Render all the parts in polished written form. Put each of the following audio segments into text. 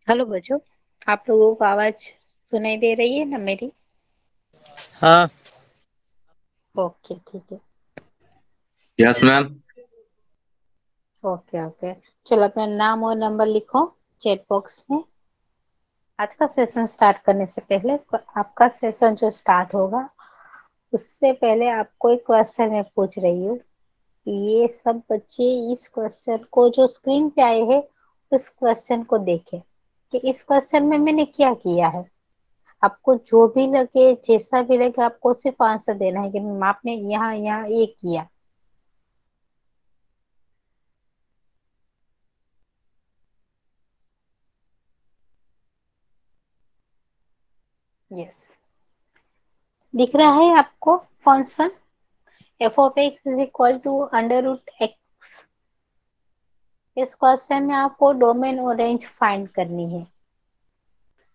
Hello बच्चों। आप लोगों को आवाज सुनाई दे रही है ना मेरी? हाँ। ओके, ठीक है। Yes ma'am. Okay okay. चलो अपना नाम और नंबर लिखो चैट बॉक्स में। आज का सेशन स्टार्ट करने से पहले आपका सेशन जो स्टार्ट होगा उससे पहले आपको एक क्वेश्चन मैं पूछ रही हूँ। ये सब बच्चे इस क्वेश्चन को जो स्क्रीन पे आए हैं उस क्वेश्चन को देखें कि इस क्वेश्चन में मैंने क्या किया है। आपको जो भी लगे जैसा भी लगे आपको सिर्फ आंसर देना है कि मैम आपने यहाँ यहाँ ये किया। यस, दिख रहा है आपको function f of x is equal to under root x. इस क्वेश्चन में आपको डोमेन और रेंज फाइंड करनी है।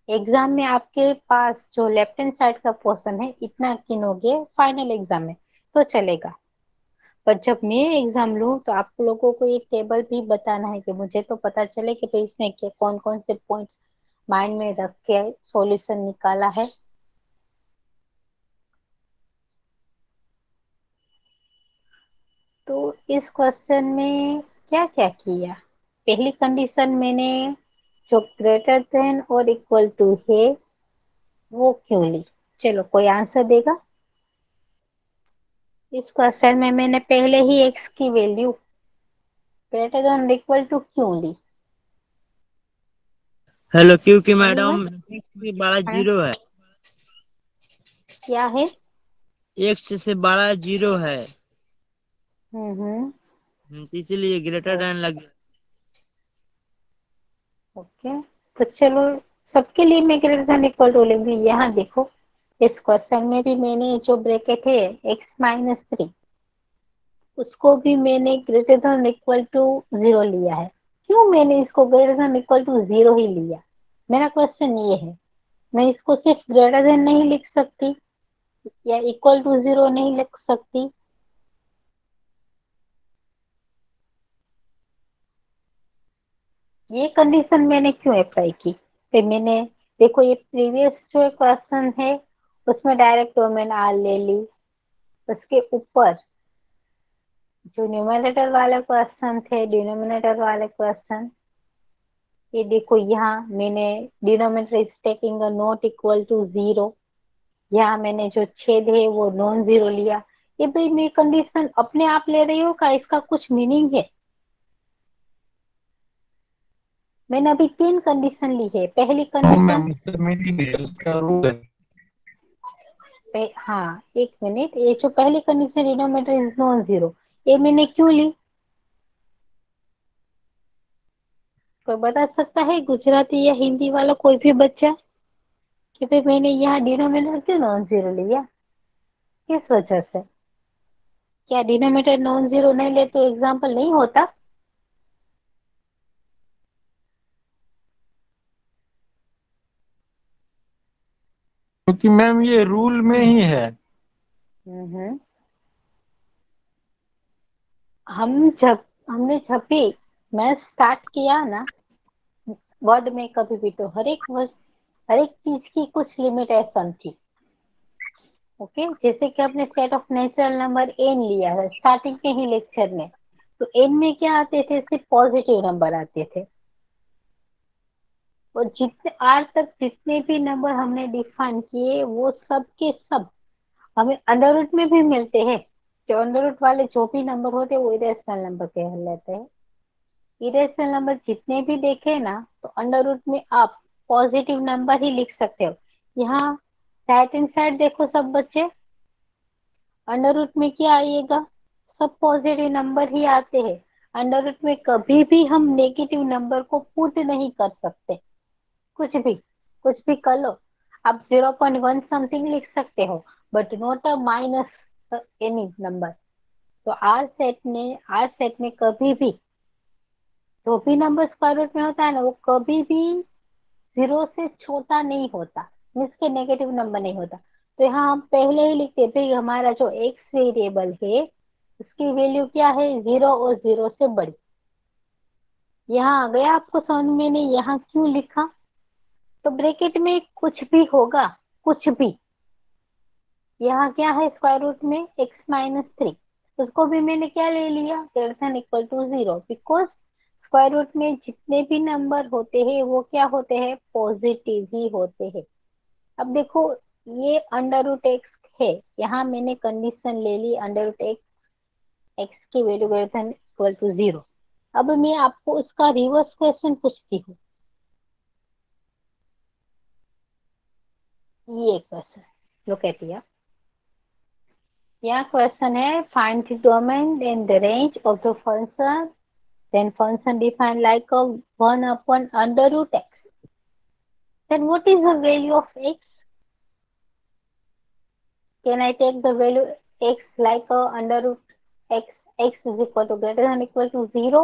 एग्जाम में आपके पास जो लेफ्ट हैंड साइड का पोर्शन है इतना गिनोगे फाइनल एग्जाम में तो चलेगा। पर जब मैं एग्जाम लूँ तो आप लोगों को ये टेबल भी बताना है कि मुझे तो पता चले कि भाई इसने के कौन कौन से पॉइंट माइंड में रख के सॉल्यूशन निकाला है। तो इस क्वेश्चन में क्या क्या किया? पहली कंडीशन मैंने जो ग्रेटर देन और इक्वल टू है वो क्यों ली? चलो कोई आंसर देगा? इस क्वेश्चन में मैंने पहले ही एक्स की वैल्यू ग्रेटर देन और इक्वल टू क्यों ली? हेलो, क्योंकि मैडम एनीवन? एक्स से बड़ा हाँ, जीरो है। क्या है? एक्स से बड़ा जीरो है। हम्म। इसीलिए ग्रेटर ओ- देन लग गया। ओके, तो चलो सबके लिए मैं ग्रेटर देन इक्वल टू लूंगी। यहाँ देखो, इस क्वेश्चन में भी मैंने जो ब्रैकेट है x-3 उसको भी मैंने ग्रेटर देन इक्वल टू 0 लिया है। क्यों मैंने इसको ग्रेटर देन इक्वल टू 0 ही लिया? मेरा क्वेश्चन ये है, मैं इसको सिर्फ ग्रेटर देन नहीं लिख सकती या इक्वल टू 0 नहीं लिख सकती? ये कंडीशन मैंने क्यों अप्लाई की? फिर मैंने देखो ये प्रीवियस जो क्वेश्चन है उसमें डायरेक्ट डोमेन आर ले ली। उसके ऊपर जो न्यूमरेटर वाले क्वेश्चन थे डिनोमिनेटर वाले क्वेश्चन, ये देखो यहाँ मैंने denominator is taking a not equal to 0। यहाँ मैंने जो छेद है वो नॉन जीरो लिया। ये भाई मैं कंडीशन अपने आप ले रही हूँ का इसका कुछ मीनिंग है? मैंने अभी 3 कंडीशन ली है। पहली नो मैम, कंडीशन, उसका मीनिंग है, उसका रूल है। हाँ एक मिनट, ये जो पहली condition denominator is non zero ये मैंने क्यों ली? कोई बता सकता है गुजराती या हिंदी वाला कोई भी बच्चा कि भाई मैंने यहाँ डिनोमिनेटर क्यों नॉन जीरो लिया? किस वजह से? क्या डिनोमिनेटर नॉन जीरो नहीं ले तो एग्जाम्पल नहीं होता? क्योंकि मैम ये रूल में ही है। हम्म। हम जब हमने जब भी मैथ स्टार्ट किया ना वर्ड में कभी भी तो हर एक चीज की कुछ लिमिटेशन थी। ओके, जैसे कि आपने set of natural number n लिया है स्टार्टिंग के ही लेक्चर में, तो एन में क्या आते थे? सिर्फ पॉजिटिव नंबर आते थे। और जितने आज तक जितने भी नंबर हमने डिफाइन किए वो सब के सब हमें अंडर रूट में भी मिलते हैं। जो अंडर रूट वाले जो भी नंबर होते हैं वो इरेशनल नंबर कहलाते हैं। इरेशनल नंबर जितने भी देखे ना तो अंडर रूट में आप पॉजिटिव नंबर ही लिख सकते हो। यहाँ राइट हैंड साइड देखो सब बच्चे, अंडर रूट में क्या आएगा? सब पॉजिटिव नंबर ही आते हैं। अंडर रूट में कभी भी हम नेगेटिव नंबर को पुट नहीं कर सकते। कुछ भी कर लो। आप 0.1 समथिंग लिख सकते हो but not a minus any number. तो आर सेट में कभी भी जो भी नंबर स्क्वायर रूट में होता है ना वो कभी भी 0 से छोटा नहीं होता, मीन्स के नेगेटिव नंबर नहीं होता। तो यहाँ हम पहले ही लिखते थे कि हमारा जो एक्स वेरिएबल है उसकी वैल्यू क्या है? 0 और 0 से बड़ी। यहाँ आ गया आपको समझ में? नहीं यहाँ क्यों लिखा? तो ब्रैकेट में कुछ भी होगा, कुछ भी। यहाँ क्या है स्क्वायर रूट में x-3, उसको भी मैंने क्या ले लिया, greater than equal to 0, because square root में जितने भी नंबर होते हैं वो क्या होते हैं, पॉजिटिव ही होते हैं। अब देखो, ये अंडर रूट एक्स है, यहाँ मैंने कंडीशन ले ली अंडर रूट एक्स, एक्स की value greater than equal to 0। अब मैं आपको उसका रिवर्स क्वेश्चन पूछती हूँ, ये क्वेश्चन लुक एट हियर। यहाँ क्वेश्चन है, find the domain in the range of the function, then function defined like a 1 upon under root x. Then what is the value of x? Can I take the value x like a under root x, x is equal to greater than equal to 0?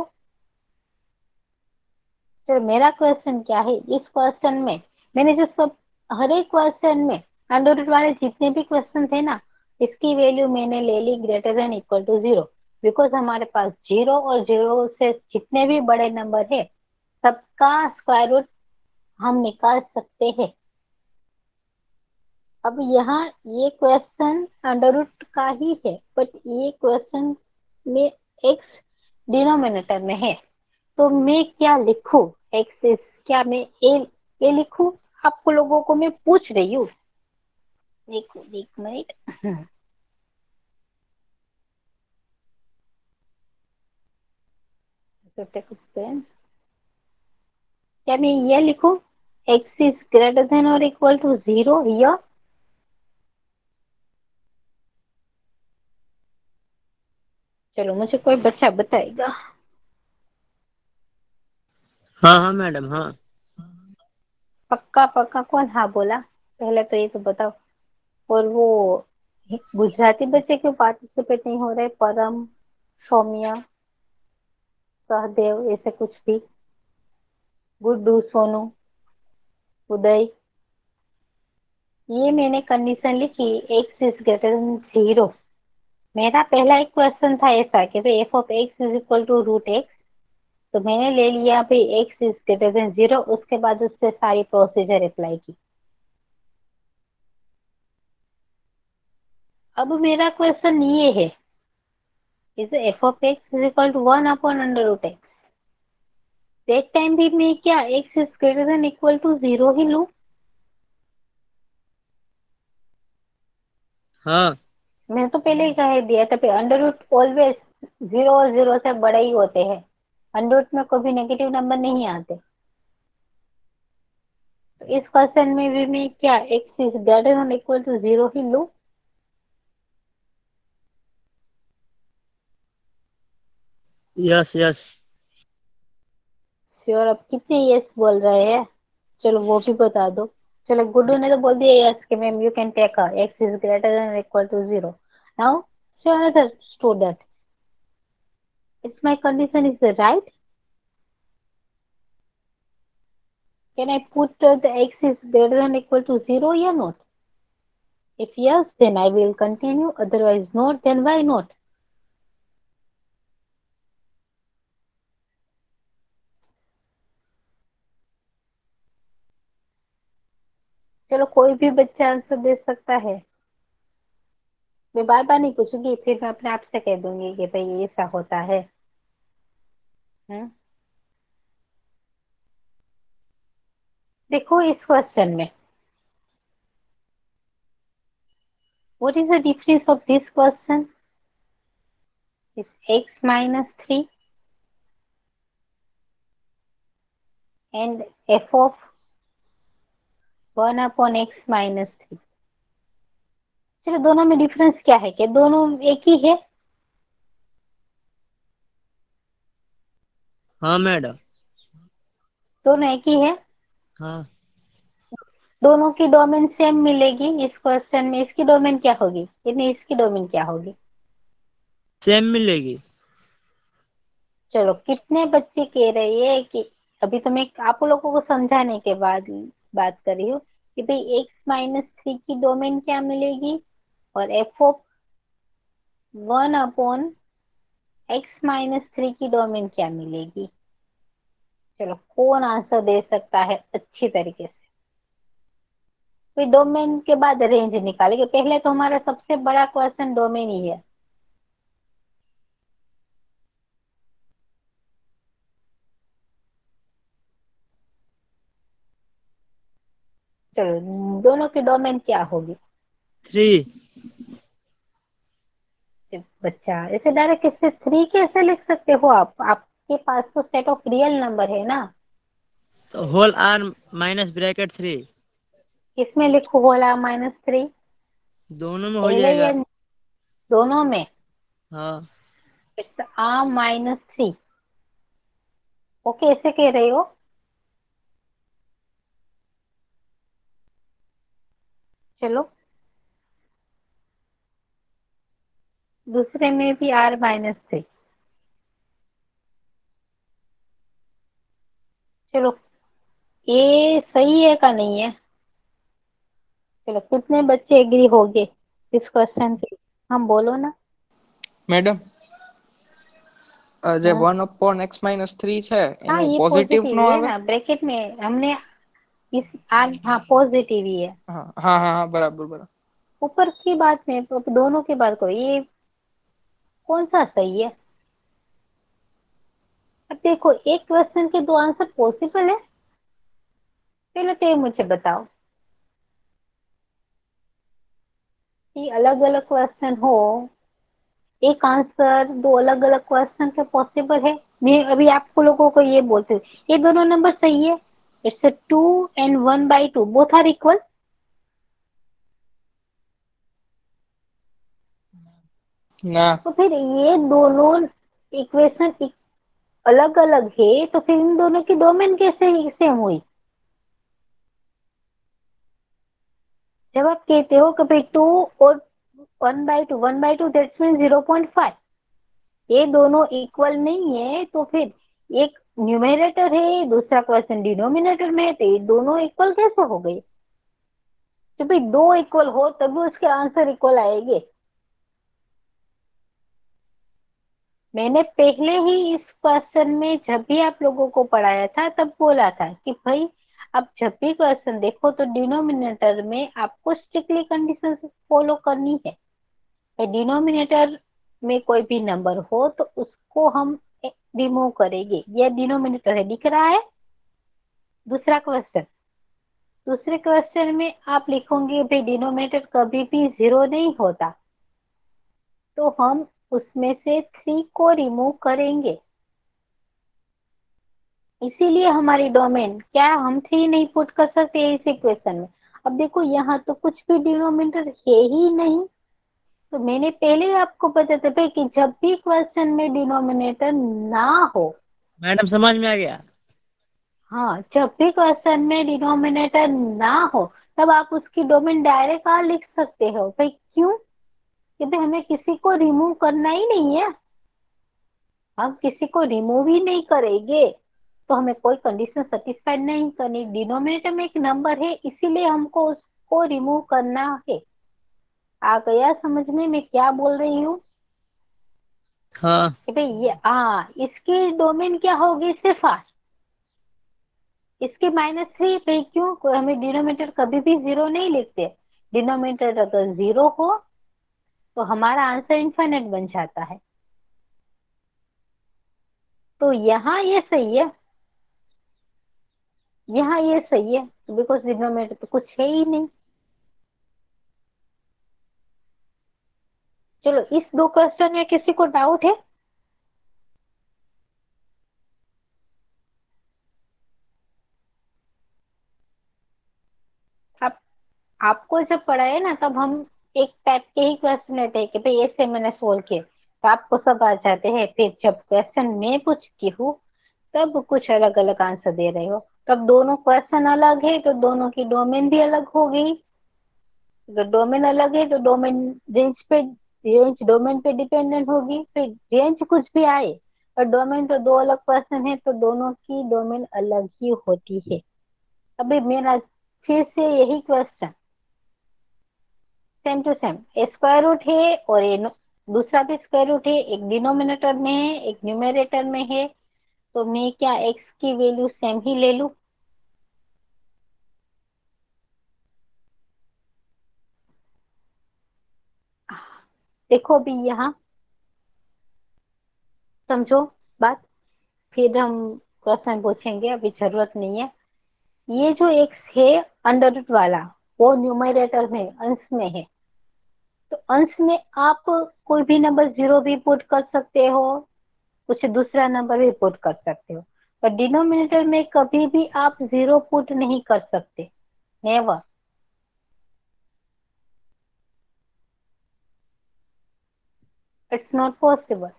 तो मेरा question क्या है, इस question में मैंने जो सब, हर एक क्वेश्चन में अंडर रूट वाले जितने भी क्वेश्चन थे ना, इसकी वैल्यू मैंने ले ली greater than equal to 0, because हमारे पास 0 और 0 से जितने भी बड़े नंबर है सबका स्क्वायर रूट हम निकाल सकते हैं। अब यहाँ ये क्वेश्चन अंडर रूट का ही है, बट ये क्वेश्चन में एक्स डिनोमिनेटर में है, तो मैं क्या लिखूं, एक्स इज, क्या मैं ए लिखूं? आपको लोगों को मैं पूछ रही हूँ। देखो एक मिनट, क्या मैं ये लिखूं, एक्स इज ग्रेटर देन और इक्वल टू 0, या चलो मुझे कोई बच्चा बताएगा। हाँ हाँ मैडम, हाँ। पक्का पक्का, कौन हाँ बोला, पहले तो ये तो बताओ। और वो गुजराती बच्चे क्यों पार्टिसिपेट नहीं हो रहे, परम, सौम्या, सहदेव, ऐसे कुछ भी, गुड्डू, सोनू, उदय। ये मैंने कंडीशन लिखी, एक्स इज ग्रेटर देन 0। मेरा पहला एक क्वेश्चन था ऐसा कि भाई f of x is equal to root x, तो मैंने ले लिया भाई एक्स इज ग्रेटर देन 0, उसके बाद उस पर सारी प्रोसीजर अप्लाई की। अब मेरा क्वेश्चन ये है, is f of x is equal to 1 upon under root x, that time भी मैं क्या x is greater than equal to 0 ही लूं? हाँ मैंने तो पहले ही कह दिया था, अंडर रूट ऑलवेज 0 और 0 से बड़े ही होते हैं, अंडर रूट में कभी नेगेटिव नंबर नहीं आते। तो इस क्वेश्चन में भी मैं क्या x is greater than equal to 0 ही लूं? Yes yes. श्योर? अब कितने यस बोल रहे हैं, चलो वो भी बता दो। चलो गुड्डू ने तो बोल दिया यस कि ma'am you can take x is greater than equal to 0। Now sure other student, it's my condition is right? Can I put the x is greater than equal to 0 or not? If yes, then I will continue. Otherwise not, then why not? चलो कोई भी बच्चा answer दे सकता है, मैं बार बार नहीं पूछूंगी, फिर मैं अपने आप से कह दूंगी कि भाई ये ऐसा होता है। देखो इस क्वेश्चन में, what is the difference of this question? It's x minus 3 and f of 1 upon x minus 3। चलो दोनों में डिफरेंस क्या है, क्या दोनों एक ही है? हाँ मैडम। दोनों एक ही है। हाँ। दोनों की डोमेन सेम मिलेगी इस क्वेश्चन में, इसकी डोमेन क्या होगी, यानी इसकी डोमेन क्या होगी? सेम मिलेगी। चलो कितने बच्चे कह रहे हैं कि, अभी तो मैं आप लोगों को समझाने के बाद बात कर रही हूँ कि भाई x-3 की डोमेन क्या मिलेगी और f ऑफ 1 अपॉन x-3 की डोमेन क्या मिलेगी? चलो कौन आंसर दे सकता है अच्छी तरीके से? फिर डोमेन के बाद रेंज निकालेंगे। पहले तो हमारा सबसे बड़ा क्वेश्चन डोमेन ही है। चलो दोनों की डोमेन क्या होगी? 3। बच्चा ऐसे डायरेक्ट इससे 3 कैसे लिख सकते हो आप? आपके पास तो सेट ऑफ रियल नंबर है ना। तो होल आर माइनस ब्रैकेट 3 किसमें लिखो बोला -3? दोनों में हो पहले जाएगा। ये दोनों में हाँ -3 ओके ऐसे कह रहे हो? चलो दूसरे में भी R-3। चलो ये सही है का नहीं है? चलो कितने बच्चे एग्री हो गए इस क्वेश्चन से? हम बोलो ना। मैडम जे हाँ 1/x-3 છે हाँ, એનું ये પોઝિટિવ पॉजिटिव નો है આવે? ना, ब्रैकेट में हमने इस आज हाँ पॉजिटिव ही है। हाँ हाँ हाँ हाँ, बराबर बराबर। ऊपर की बात में तो दोनों की बात करो, ये कौन सा सही है? अब देखो एक क्वेश्चन के दो आंसर पॉसिबल है? पहले तो ये मुझे बताओ कि अलग अलग क्वेश्चन हो, एक आंसर दो अलग अलग क्वेश्चन के पॉसिबल है? मैं अभी आपको लोगों को ये बोलती हूँ ये दोनों नंबर सही है, it's 2 and 1/2 both are equal. ના। तो फिर ये दोनों इक्वेशन अलग अलग है तो फिर इन दोनों की डोमेन कैसे सेम हुई? जब आप कहते हो कि भाई 2 और 1/2 दैट्स मीन 0.5, ये दोनों इक्वल नहीं है तो फिर एक न्यूमेरेटर है दूसरा क्वेश्चन डिनोमिनेटर में है, तो ये दोनों इक्वल कैसे हो गए? तो भाई दो इक्वल हो तभी उसके आंसर इक्वल आएंगे। मैंने पहले ही इस क्वेश्चन में जब भी आप लोगों को पढ़ाया था तब बोला था कि भाई आप जब भी क्वेश्चन देखो तो डिनोमिनेटर में आपको स्ट्रिक्टली कंडीशन फॉलो करनी है। डिनोमिनेटर में कोई भी नंबर हो तो उसको हम रिमूव करेंगे। ये डिनोमिनेटर है, दिख रहा है? दूसरा क्वेश्चन, दूसरे क्वेश्चन में आप लिखोगे भाई डिनोमिनेटर कभी भी 0 नहीं होता, तो हम उसमें से 3 को रिमूव करेंगे। इसीलिए हमारी डोमेन क्या है, हम 3 नहीं पुट कर सकते इस इक्वेशन में। अब देखो यहाँ तो कुछ भी डिनोमिनेटर है ही नहीं, तो मैंने पहले ही आपको बताया था कि जब भी क्वेश्चन में डिनोमिनेटर ना हो, मैडम समझ में आ गया। हाँ जब भी क्वेश्चन में डिनोमिनेटर ना हो तब आप उसकी डोमेन डायरेक्ट आ लिख सकते हो। भाई क्यों? क्योंकि हमें किसी को रिमूव करना ही नहीं है, हम किसी को रिमूव ही नहीं करेंगे तो हमें कोई कंडीशन सेटिस्फाइड नहीं करनी। डिनोमिनेटर में एक नंबर है इसीलिए हमको उसको रिमूव करना है। आ गया समझ में मैं क्या बोल रही हूँ? हाँ कि भाई ये इसकी डोमेन क्या होगी? सिर्फ इसके -3। भाई क्यों? कोई हमें डिनोमिनेटर कभी भी 0 नहीं लिखते। डिनोमिनेटर अगर 0 हो तो हमारा आंसर इनफाइनाइट बन जाता है। तो यहाँ ये सही है, यहाँ ये सही है बिकॉज डिनोमिनेटर तो कुछ है ही नहीं। चलो इस दो क्वेश्चन में किसी को डाउट है? आप आपको जब पढ़ाए ना तब हम एक टाइप के ही क्वेश्चन लेते हैं कि भाई ऐसे मैंने सोल्व किए तो आपको सब आ जाते हैं। फिर जब क्वेश्चन मैं पूछती हूँ तब कुछ अलग अलग आंसर दे रहे हो, तब दोनों क्वेश्चन अलग है तो दोनों की डोमेन भी अलग हो गई। अगर डोमेन अलग है तो डोमेन रेंज डोमेन पे डिपेंडेंट होगी। फिर रेंज कुछ भी आए और डोमेन तो दो अलग क्वेश्चन है तो दोनों की डोमेन अलग ही होती है। अभी मेरा फिर से यही question same to same, square root है और ये दूसरा भी स्क्वायर रूट है, एक डिनोमिनेटर में है एक न्यूमेरेटर में है, तो मैं क्या एक्स की वैल्यू सेम ही ले लूं? देखो अभी यहाँ समझो बात, फिर हम क्वेश्चन पूछेंगे, अभी जरूरत नहीं है। ये जो एक्स है अंडर रूट वाला, वो न्यूमरेटर में अंश में है, तो अंश में आप कोई भी नंबर जीरो भी पुट कर सकते हो, कुछ दूसरा नंबर भी पुट कर सकते हो, पर डिनोमिनेटर में कभी भी आप जीरो पुट नहीं कर सकते, नेवर। It's not possible.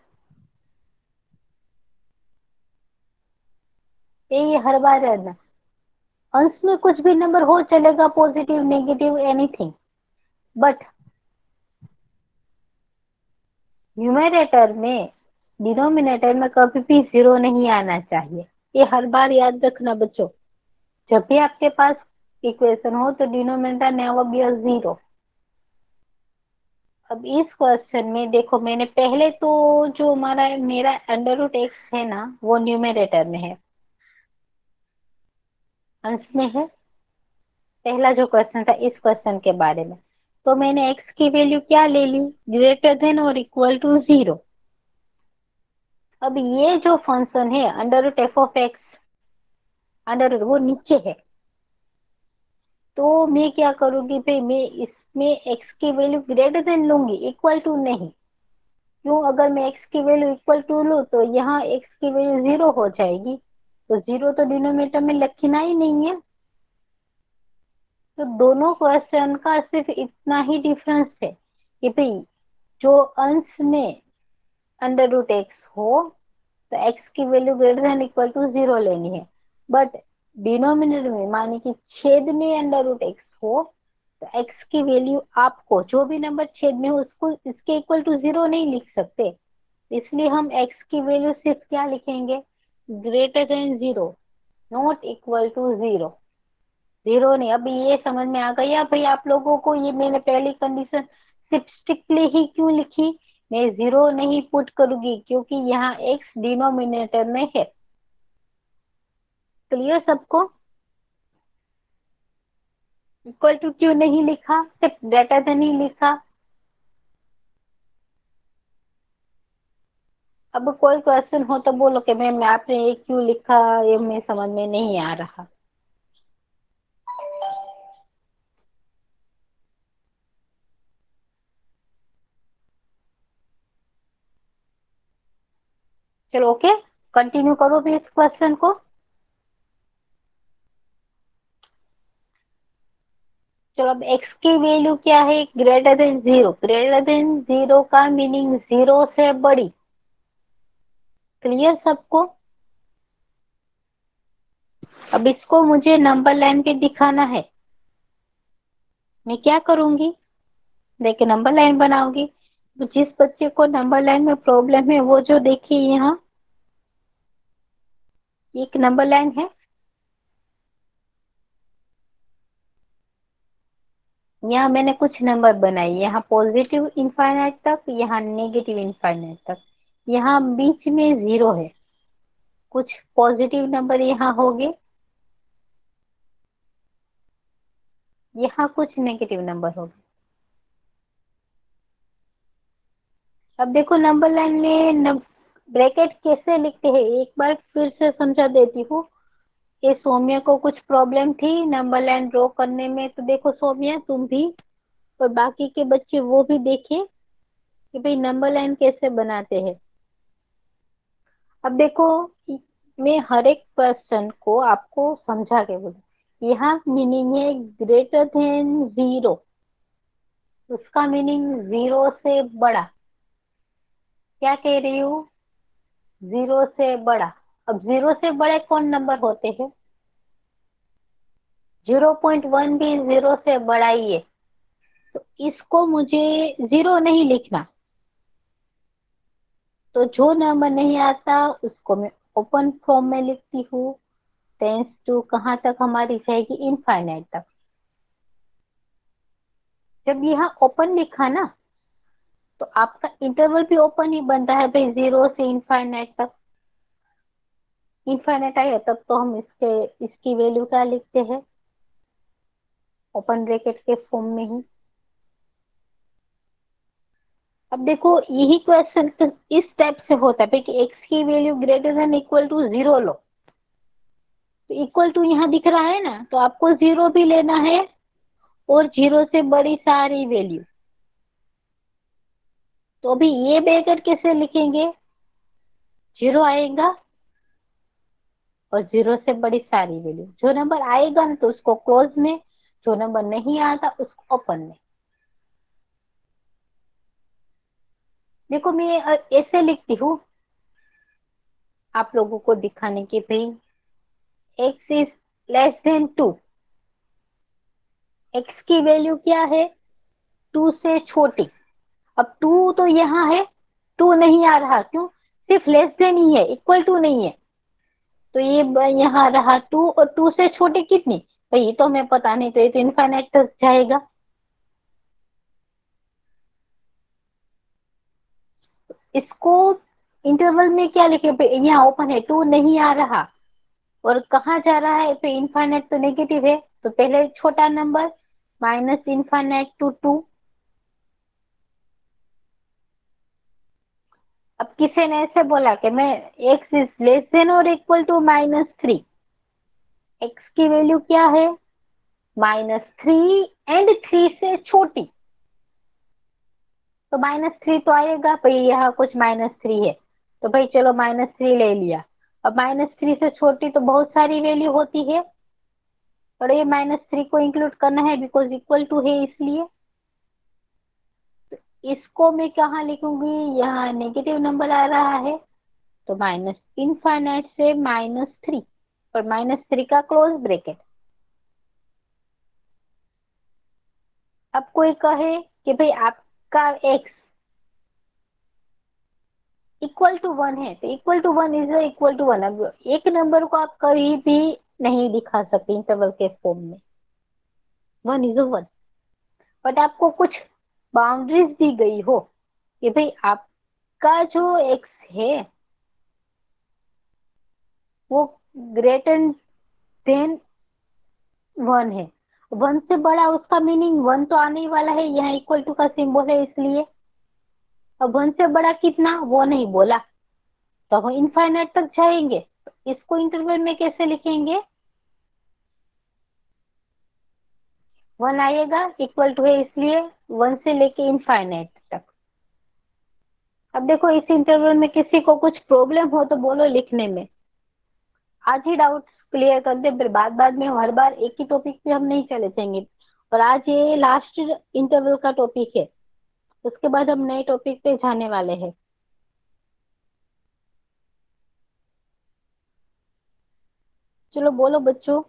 ये हर बार रहना, अंश में कुछ भी नंबर हो चलेगा, positive negative anything, but numerator में, डिनोमिनेटर में कभी भी जीरो नहीं आना चाहिए। ये हर बार याद रखना बच्चों, जब भी आपके पास इक्वेशन हो तो denominator never be a zero. अब इस क्वेश्चन में देखो, मैंने पहले तो जो हमारा मेरा अंडर रूट एक्स है ना, वो न्यूमरेटर में है, अंश में है। पहला जो क्वेश्चन था इस क्वेश्चन के बारे में, तो मैंने एक्स की वैल्यू क्या ले ली, ग्रेटर देन और इक्वल टू जीरो। अब ये जो फंक्शन है under root f of x, under root वो नीचे है, तो मैं क्या करूंगी भाई, मैं इसमें एक्स की वैल्यू ग्रेटर देन लूंगी, इक्वल टू नहीं। क्यों, अगर मैं एक्स की वैल्यू इक्वल टू लूँ तो यहाँ एक्स की वैल्यू जीरो हो जाएगी, तो जीरो तो डिनोमिनेटर में लिखना ही नहीं है। तो दोनों क्वेश्चन का सिर्फ इतना ही डिफरेंस है कि भाई जो अंश में अंडर रूट एक्स हो तो एक्स की value greater than equal to zero लेनी है, बट डिनोमिनेटर में माने कि छेद में अंडर रूट एक्स हो तो एक्स की वैल्यू आपको जो भी नंबर छेद में हो उसको इसके इक्वल टू जीरो नहीं लिख सकते, इसलिए हम एक्स की वैल्यू सिर्फ क्या लिखेंगे, greater than zero, not equal to zero. Zero नहीं। अभी ये समझ में आ गया भाई आप लोगों को, ये मैंने पहली कंडीशन सिर्फ स्ट्रिक्टली ही क्यों लिखी, मैं जीरो नहीं पुट करूंगी क्योंकि यहाँ एक्स डिनोमिनेटर में है। क्लियर सबको? इक्वल टू क्यों नहीं लिखा, सिर्फ ग्रेटर देन ही लिखा। अब कोई क्वेश्चन हो तो बोलो कि मैम आपने ये क्यों लिखा, ये मैं समझ में नहीं आ रहा। चलो ओके, कंटिन्यू करो भी इस क्वेश्चन को। चलो अब x की वैल्यू क्या है, greater than zero, greater than zero का मीनिंग जीरो से बड़ी। क्लियर सबको? अब इसको मुझे नंबर लाइन पे दिखाना है, मैं क्या करूंगी, देखिए नंबर लाइन बनाऊंगी। तो जिस बच्चे को नंबर लाइन में प्रॉब्लम है वो जो देखिए यहाँ एक नंबर लाइन है, यहाँ मैंने कुछ नंबर बनाई, यहाँ पॉजिटिव इनफाइनाइट तक, यहाँ नेगेटिव इनफाइनाइट तक, यहाँ बीच में जीरो है, कुछ पॉजिटिव नंबर यहाँ हो गए, यहाँ कुछ नेगेटिव नंबर हो गए। अब देखो नंबर लाइन में ब्रैकेट कैसे लिखते हैं, एक बार फिर से समझा देती हूँ। ये सौम्या को कुछ प्रॉब्लम थी नंबर लाइन ड्रॉ करने में, तो देखो सौम्या तुम भी और बाकी के बच्चे वो भी देखें कि भाई नंबर लाइन कैसे बनाते हैं। अब देखो मैं हर एक क्वेश्चन को आपको समझा के बोलूँ, यहाँ मीनिंग है ग्रेटर देन जीरो, उसका मीनिंग जीरो से बड़ा। क्या कह रही हूँ, जीरो से बड़ा। अब जीरो से बड़े कौन नंबर होते हैं, 0.1 भी जीरो से बड़ा ही है, तो इसको मुझे जीरो नहीं लिखना। तो जो नंबर नहीं आता उसको मैं ओपन फॉर्म में लिखती हूँ, टेंस टू कहाँ तक हमारी जाएगी, इनफाइनाइट तक। जब यहाँ ओपन लिखा ना तो आपका इंटरवल भी ओपन ही बनता है भाई, जीरो से इनफाइनाइट तक। इनफाइनाइट आएगा तब तो हम इसकी वैल्यू क्या लिखते हैं, ओपन ब्रैकेट के फॉर्म में ही। अब देखो यही क्वेश्चन तो इस टाइप से होता है कि x की value greater than equal to 0 लो, तो इक्वल टू यहाँ दिख रहा है ना, तो आपको 0 भी लेना है और 0 से बड़ी सारी वैल्यू। तो अभी ये ब्रैकेट कैसे लिखेंगे, 0 आएगा और 0 से बड़ी सारी वैल्यू, जो नंबर आएगा ना तो उसको क्लोज में, जो नंबर नहीं आता उसको ओपन में। देखो मैं ऐसे लिखती हूँ आप लोगों को दिखाने के, भाई x is less than 2, x की वैल्यू क्या है 2 से छोटी। अब 2 तो यहाँ है, 2 नहीं आ रहा, क्यों, सिर्फ लेस देन ही है, इक्वल टू नहीं है, तो ये यहाँ रहा 2 और 2 से छोटी कितनी, भाई ये तो हमें पता नहीं, तो ये तो इनफाइनाइट तक जाएगा। इसको इंटरवल में क्या लिखे, यहाँ ओपन है, 2 नहीं आ रहा और कहाँ जा रहा है, तो इनफाइनाइट तो नेगेटिव है, तो पहले छोटा नंबर माइनस इनफाइनाइट टू 2। अब किसी ने ऐसे बोला कि मैं x इज लेस देन और इक्वल टू -3, x की वैल्यू क्या है -3 एंड 3 से छोटी, तो -3 तो आएगा, भाई यहाँ कुछ -3 है, तो भाई चलो -3 ले लिया। अब -3 से छोटी तो बहुत सारी वैल्यू होती है, और ये -3 को इंक्लूड करना है बिकॉज इक्वल टू है इसलिए। इसको मैं कहाँ लिखूंगी, यहाँ नेगेटिव नंबर आ रहा है, तो माइनस इनफाइनाइट से -3 और -3 का क्लोज ब्रैकेट। अब कोई कहे कि भाई आपका x इक्वल टू 1 है, तो equal to 1 is equal to 1। अब एक नंबर को आप कहीं भी नहीं दिखा सकते इंटरवल के फॉर्म में, 1 इज 1, बट आपको कुछ बाउंड्रीज दी गई हो कि भाई आपका जो x है वो ग्रेटर देन 1 है, 1 से बड़ा, उसका मीनिंग 1 तो आने ही वाला है, यहाँ इक्वल टू का सिंबल है इसलिए। अब 1 से बड़ा कितना वो नहीं बोला, तो हम इनफाइनाइट तक जाएंगे, तो इसको इंटरवल में कैसे लिखेंगे, 1 आएगा, इक्वल टू है इसलिए 1 से लेके इनफाइनाइट तक। अब देखो इस इंटरवल में किसी को कुछ प्रॉब्लम हो तो बोलो लिखने में, आज ही डाउट क्लियर कर दे, फिर बाद में हर बार एक ही टॉपिक पे हम नहीं चले जाएंगे। और आज ये लास्ट इंटरवल का टॉपिक है, उसके बाद हम नए टॉपिक पे जाने वाले हैं। चलो बोलो बच्चों,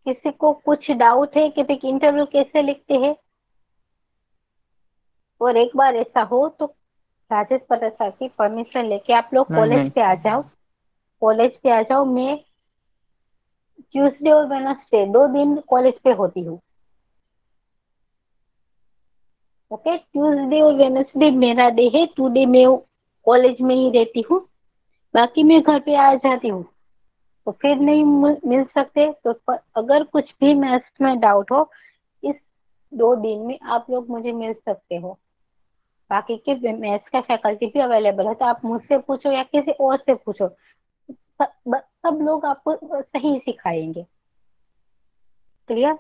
किसी को कुछ डाउट है कि भाई इंटरवल कैसे लिखते हैं। और एक बार ऐसा हो तो राजेश पटेल सर की परमिशन लेके आप लोग कॉलेज पे आ जाओ, कॉलेज पे आ जाओ। मैं ट्यूसडे और वेडनेसडे 2 दिन कॉलेज पे होती हूँ। ओके, ट्यूसडे और वेडनेसडे मेरा डे है, 2 डे मैं कॉलेज में ही रहती हूँ, बाकी मैं घर पे आ जाती हूँ। तो फिर नहीं मिल सकते, तो अगर कुछ भी मैथ्स में डाउट हो इस 2 दिन में आप लोग मुझे मिल सकते हो। बाकी के मैथ्स का फैकल्टी भी अवेलेबल है, तो आप मुझसे पूछो या किसी और से पूछो, सब लोग आपको सही सिखाएंगे। क्लियर,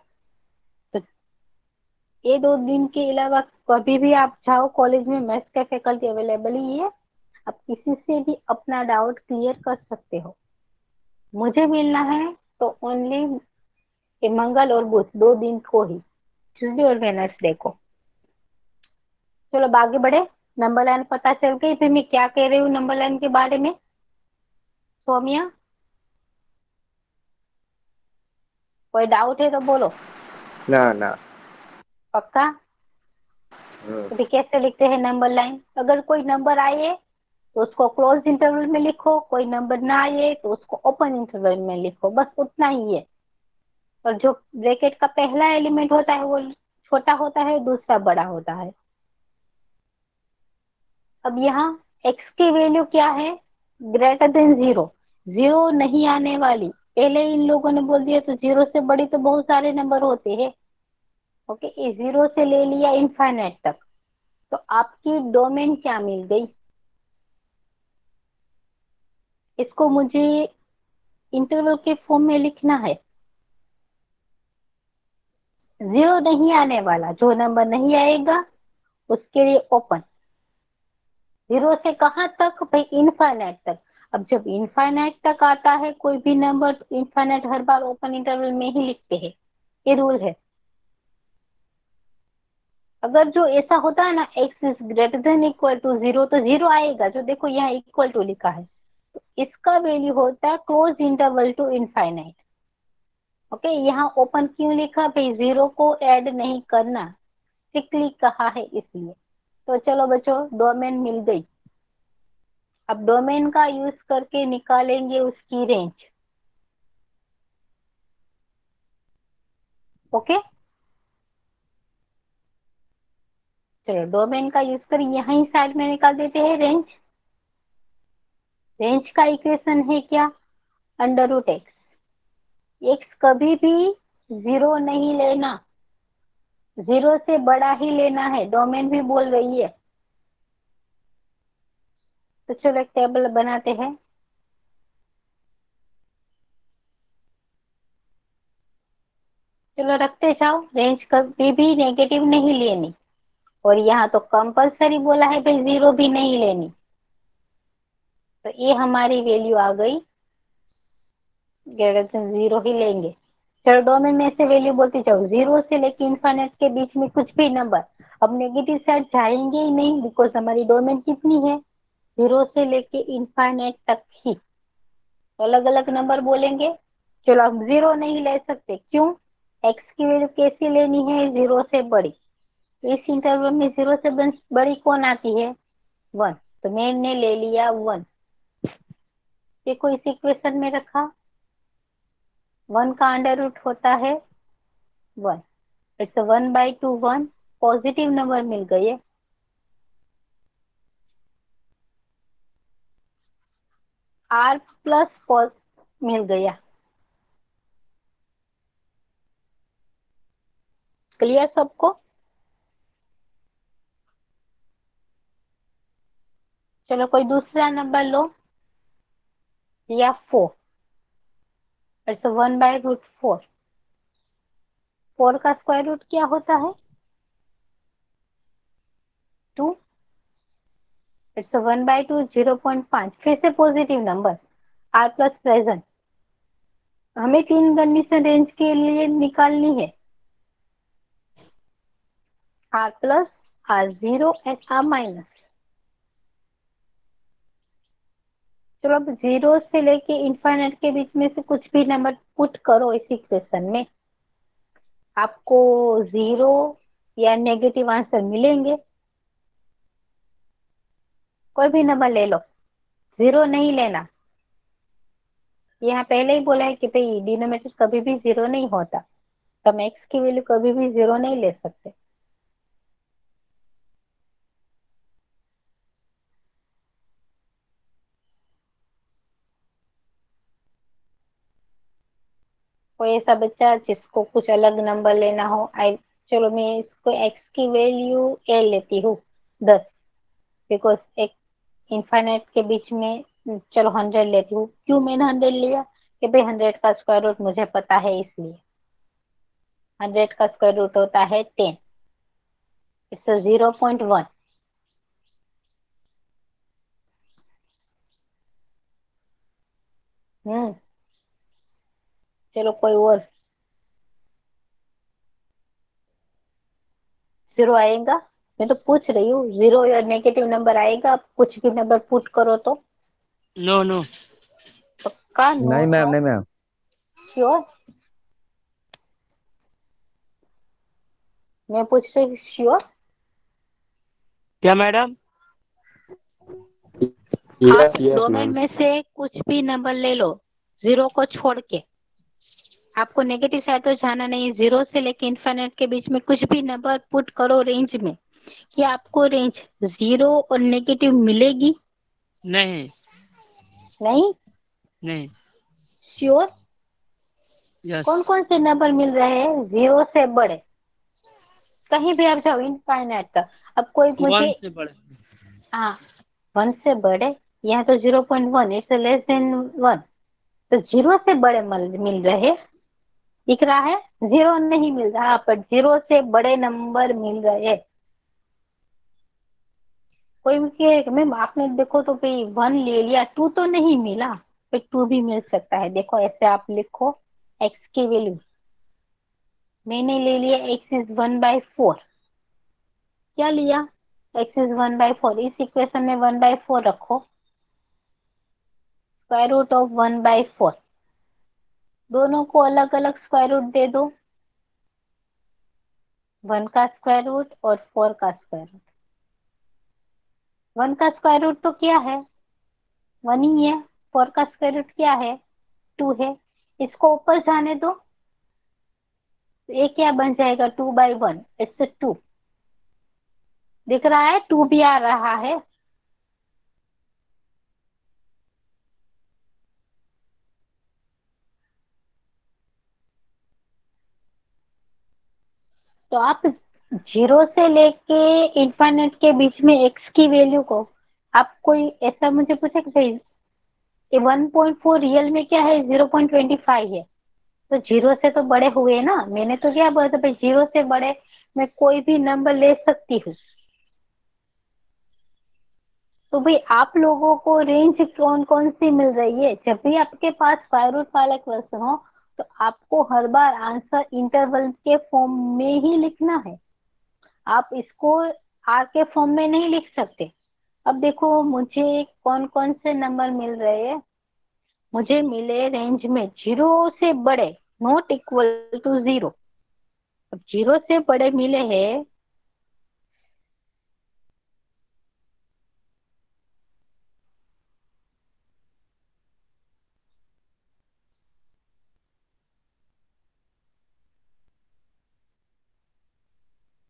तो ये 2 दिन के अलावा कभी भी आप जाओ कॉलेज में, मैथ्स का फैकल्टी अवेलेबल ही है, आप किसी से भी अपना डाउट क्लियर कर सकते हो। मुझे मिलना है तो ओनली मंगल और बुध 2 दिन को ही, ट्यूसडे और वेडनेसडे को। चलो अब आगे बढ़े, नंबर लाइन पता चल गई, फिर मैं क्या कह रही हूँ नंबर लाइन के बारे में। सोमिया कोई डाउट है तो बोलो। ना ना। पक्का, तो कैसे लिखते हैं नंबर लाइन, अगर कोई नंबर आए तो उसको क्लोज इंटरवल में लिखो, कोई नंबर ना आए तो उसको ओपन इंटरवल में लिखो, बस उतना ही है। और जो ब्रैकेट का पहला एलिमेंट होता है वो छोटा होता है, दूसरा बड़ा होता है। अब यहाँ x की वैल्यू क्या है, ग्रेटर देन 0, 0 नहीं आने वाली, पहले इन लोगों ने बोल दिया, तो 0 से बड़ी तो बहुत सारे नंबर होते हैं, ओके, ये 0 से ले लिया इनफाइनाइट तक, तो आपकी डोमेन क्या मिल गई? इसको मुझे इंटरवल के फॉर्म में लिखना है। 0 नहीं आने वाला, जो नंबर नहीं आएगा उसके लिए ओपन। 0 से कहाँ तक भाई? इनफाइनाइट तक। अब जब इनफाइनाइट तक आता है कोई भी नंबर, तो इनफाइनाइट हर बार ओपन इंटरवल में ही लिखते हैं, ये रूल है। अगर जो ऐसा होता है ना, x is greater than equal to 0, तो 0 आएगा। जो देखो यहाँ इक्वल टू लिखा है, तो इसका वैल्यू होता है close interval to infinite. Okay, यहाँ ओपन क्यों लिखा भाई? 0 को ऐड नहीं करना, स्ट्रिक्टली कहा है इसलिए। तो चलो बच्चों, डोमेन मिल गई। अब डोमेन का यूज करके निकालेंगे उसकी रेंज। ओके, चलो डोमेन का यूज कर यहीं साइड में निकाल देते हैं रेंज। रेंज का इक्वेशन है क्या? Under root x. एक्स कभी भी 0 नहीं लेना, 0 से बड़ा ही लेना है, डोमेन भी बोल रही है। तो चलो एक टेबल बनाते हैं। चलो रखते जाओ, रेंज कभी भी नेगेटिव नहीं लेनी, और यहाँ तो कंपलसरी बोला है भाई 0 भी नहीं लेनी। तो ये हमारी वैल्यू आ गई, ग्रेटर देन 0 ही लेंगे। चलो डोमेन में से वैल्यू बोलती जाओ, 0 से लेके इनफाइनाइट के बीच में कुछ भी नंबर। अब नेगेटिव साइड जाएंगे ही नहीं, बिकॉज हमारी डोमेन कितनी है? 0 से लेके इनफाइनाइट तक ही। तो अलग अलग नंबर बोलेंगे। चलो अब 0 नहीं ले सकते, क्यों? एक्स की वैल्यू कैसी लेनी है? 0 से बड़ी। तो इस इंटरवल में 0 से बड़ी कौन आती है? 1। तो मैंने ले लिया 1। देखो इस इक्वेशन में रखा, 1 का अंडर रूट होता है 1। इट्स 1/2 1, पॉजिटिव नंबर मिल गई है। r प्लस मिल गया। क्लियर सबको? चलो कोई दूसरा नंबर लो, या 4। इट्स 1/√4। 4 का स्क्वायर रूट क्या होता है? 2। इट्स 1/2 0.5, फिर से positive number, r plus present. हमें 3 कंडीशन रेंज के लिए निकालनी है, r plus, r0 and r minus. चलो अब 0 से लेके इनफाइनाइट के बीच में से कुछ भी नंबर पुट करो इस इक्वेशन में, आपको 0 या नेगेटिव आंसर मिलेंगे। कोई भी नंबर ले लो, 0 नहीं लेना। यहाँ पहले ही बोला है कि भाई डिनोमिनेटर कभी भी 0 नहीं होता, तो हम एक्स की वैल्यू कभी भी 0 नहीं ले सकते। कोई ऐसा बच्चा जिसको कुछ अलग नंबर लेना हो? चलो मैं इसको एक्स की वैल्यू ए लेती हूँ 10, बिकॉज एक इनफाइनाइट के बीच में। चलो 100 लेती हूँ। क्यों मैंने 100 लिया? कि भाई 100 का स्क्वायर रूट मुझे पता है, इसलिए 100 का स्क्वायर रूट होता है 10। इट्स 0.1। चलो कोई और 0 आएगा? मैं तो पूछ रही हूँ, 0 या नेगेटिव नंबर आएगा? आप कुछ भी नंबर पुट करो तो। No no. पक्का नो? नहीं मैम, नहीं मैम। श्योर? मैं पूछ रही हूँ, श्योर? क्या मैडम? आप यस डोमेन मैम। में से कुछ भी नंबर ले लो, 0 को छोड़ के। आपको नेगेटिव साइड तो जाना नहीं, 0 से लेके इनफाइनाइट के बीच में कुछ भी नंबर पुट करो रेंज में, क्या आपको रेंज 0 और नेगेटिव मिलेगी? नहीं नहीं? नहीं। श्योर? यस। कौन कौन से नंबर मिल रहे हैं 0 से बड़े? कहीं भी आप जाओ इनफाइनाइट तक। अब कोई मुझे, 1 से बड़े। हाँ 1 से बड़े, यहाँ तो 0.1, इट्स लेस देन 1, तो 0 से बड़े मिल रहे, दिख रहा है, 0 नहीं मिल रहा, पर 0 से बड़े नंबर मिल रहे। कोई मुझे मैम आपने देखो तो भाई 1 ले लिया, 2 तो नहीं मिला, फिर 2 भी मिल सकता है। देखो ऐसे आप लिखो x की वैल्यू, मैंने ले लिया x इज 1/4, क्या लिया, x इज 1/4, इस इक्वेशन में 1/4 रखो, स्क्वायर रूट ऑफ 1/4, दोनों को अलग अलग स्क्वायर रूट दे दो, 1 का स्क्वायर रूट और 4 का स्क्वायर रूट। 1 का स्क्वायर रूट तो क्या है, 1 ही है, 4 का स्क्वायर रूट क्या है, 2 है। इसको ऊपर जाने दो, तो ये क्या बन जाएगा, 2/1, इससे 2 दिख रहा है, 2 भी आ रहा है। तो आप 0 से लेके इन्फाइनाइट के बीच में x की वैल्यू को, आप कोई ऐसा मुझे पूछे कि भाई ये 1.4 रियल में क्या है, 0.25 है, तो 0 से तो बड़े हुए ना, मैंने तो क्या बोला था भाई 0 से बड़े मैं कोई भी नंबर ले सकती हूँ। तो भाई आप लोगों को रेंज कौन कौन सी मिल रही है, जब भी आपके पास स्क्वायर रूट वाला क्वेश्चन हो तो आपको हर बार आंसर इंटरवल के फॉर्म में ही लिखना है, आप इसको आर के फॉर्म में नहीं लिख सकते। अब देखो मुझे कौन कौन से नंबर मिल रहे हैं, मुझे मिले रेंज में 0 से बड़े, नॉट इक्वल टू 0, अब 0 से बड़े मिले हैं,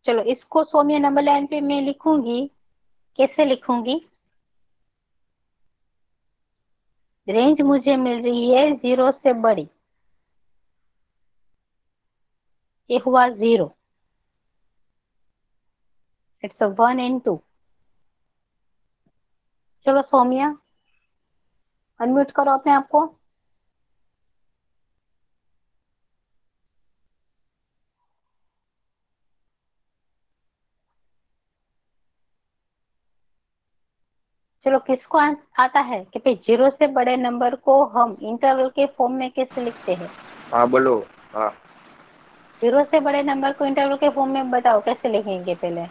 चलो इसको सौम्य नंबर लाइन पे मैं लिखूंगी, कैसे लिखूंगी, रेंज मुझे मिल रही है 0 से बड़ी, ये हुआ 0, इट्स 1 एंड 2। चलो सौम्या अनम्यूट करो अपने आप को। चलो किसको आता है कि भाई 0 से बड़े नंबर को हम इंटरवल के फॉर्म में कैसे लिखते हैं। हाँ बोलो। हाँ 0 से बड़े नंबर को इंटरवल के फॉर्म में बताओ कैसे लिखेंगे पहले।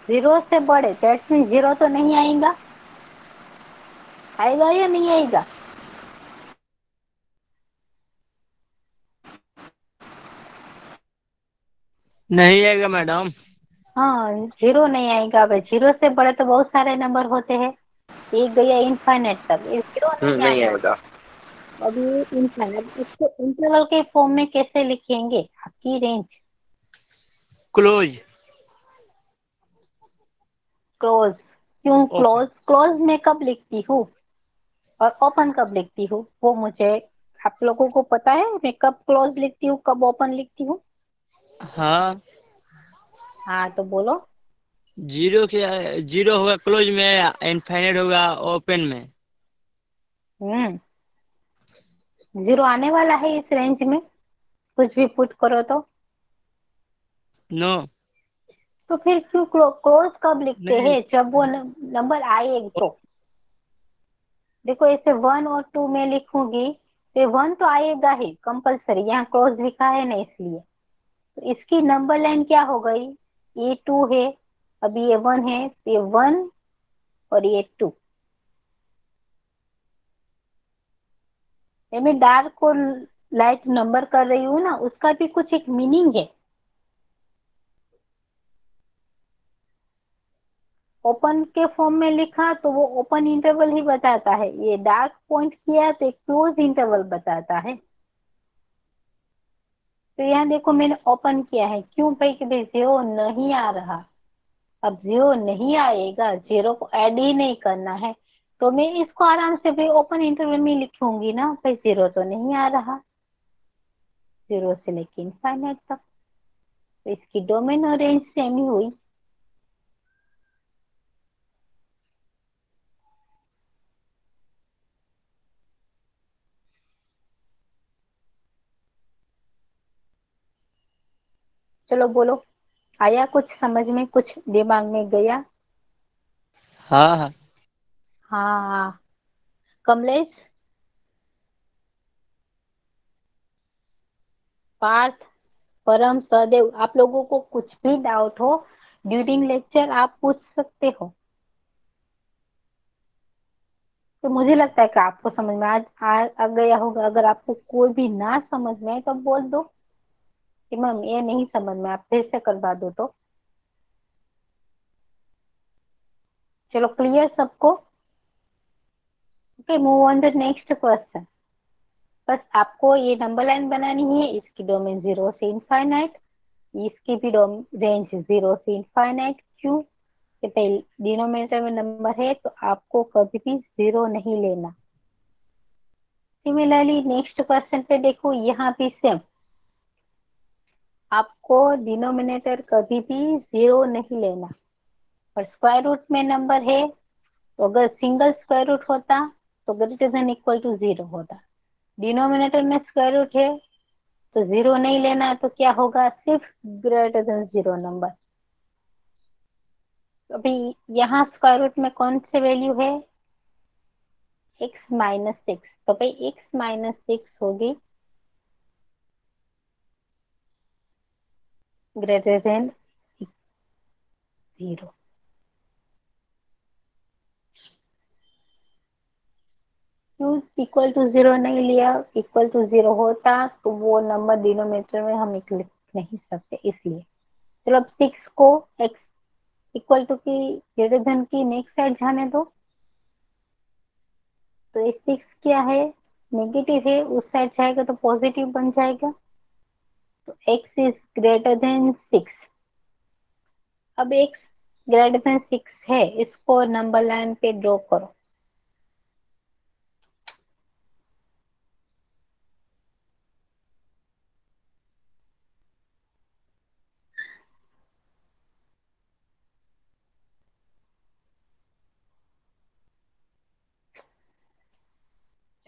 0 से बड़े दैट मीन 0 तो नहीं आएगा, आएगा या नहीं आएगा, नहीं आएगा मैडम। हाँ 0 नहीं आएगा। भाई 0 से बड़े तो बहुत सारे नंबर होते हैं, एक गया इनफाइनाइट तक, ये 0 नहीं नहीं आएगा। आएगा। अब ये इनफाइनाइट, इसको इंटरवल के फॉर्म में कैसे लिखेंगे, आपकी रेंज क्लोज। क्लोज, क्यों ओपन। क्लोज, क्लोज मैं कब लिखती हूँ और ओपन कब लिखती हूँ, वो मुझे आप लोगों को पता है, मैं कब क्लोज लिखती हूँ कब ओपन लिखती हूँ। हाँ, हाँ तो बोलो। 0 होगा क्लोज में, इनफाइनाइट होगा ओपन में। 0 आने वाला है इस रेंज में, कुछ भी पुट करो नो। तो फिर क्यों क्लोज कब लिखते नहीं। हैं, जब वो नंबर आए तो। देखो ऐसे 1 और 2 में लिखूंगी तो 1 तो आएगा ही कंपलसरी, यहाँ क्लोज लिखा है ना इसलिए, तो इसकी नंबर लाइन क्या हो गई, ये 2 है, अब ये 1 है, तो ये 1 और ये 2, ये मैं डार्क और लाइट नंबर कर रही हूँ ना, उसका भी कुछ एक मीनिंग है। ओपन के फॉर्म में लिखा तो वो ओपन इंटरवल ही बताता है, ये डार्क पॉइंट किया तो एक क्लोज इंटरवल बताता है। तो यहाँ देखो मैंने ओपन किया है, क्यों भाई कि भाई 0 नहीं आ रहा, अब 0 नहीं आएगा, 0 को ऐड ही नहीं करना है, तो मैं इसको आराम से भाई ओपन इंटरवल में लिखूंगी ना, भाई 0 तो नहीं आ रहा, 0 से लेके इनफाइनाइट तक, तो इसकी डोमेन और रेंज सेम ही हुई। चलो बोलो, आया कुछ समझ में, कुछ दिमाग में गया? हाँ हाँ। हाँ। कमलेश, पार्थ, परम, सहदेव, आप लोगों को कुछ भी डाउट हो ड्यूरिंग लेक्चर आप पूछ सकते हो। तो मुझे लगता है कि आपको समझ में आ गया होगा। अगर आपको कोई भी ना समझ में आए तो बोल दो कि मैम ये नहीं समझ में, आप फिर से करवा दो तो। चलो क्लियर सबको? Okay, move on the next question. बस आपको ये नंबर लाइन बनानी है, इसकी डोमेन 0 से इनफाइनाइट, इसकी भी रेंज 0 से इनफाइनाइट। क्यों? डिनोमिनेटर में नंबर है तो आपको कभी भी 0 नहीं लेना। सिमिलरली नेक्स्ट क्वेश्चन पे देखो, यहाँ भी सेम, आपको डिनोमिनेटर कभी भी 0 नहीं लेना। और स्क्वायर रूट में नंबर है तो अगर सिंगल स्क्वायर रूट होता तो ग्रेटर देन इक्वल टू 0 होता। डिनोमिनेटर में स्क्वायर रूट है तो 0 नहीं लेना, तो क्या होगा? सिर्फ ग्रेटर देन 0 नंबर। अभी यहाँ स्क्वायर रूट में कौन सी वैल्यू है? x-6। तो भाई x-6 होगी ग्रेटर देन 0। क्यों इक्वल टू 0 नहीं लिया? इक्वल टू 0 होता तो वो नंबर डिनोमिनेटर में हम लिख नहीं सकते, इसलिए। चलो अब 6 को x इक्वल टू की ग्रेटर देन की नेक्स्ट साइड जाने दो। तो ये 6 क्या है? नेगेटिव है, उस साइड जाएगा तो पॉजिटिव बन जाएगा। तो x इज ग्रेटर देन 6। अब x ग्रेटर देन 6 है, इसको नंबर लाइन पे ड्रॉ करो।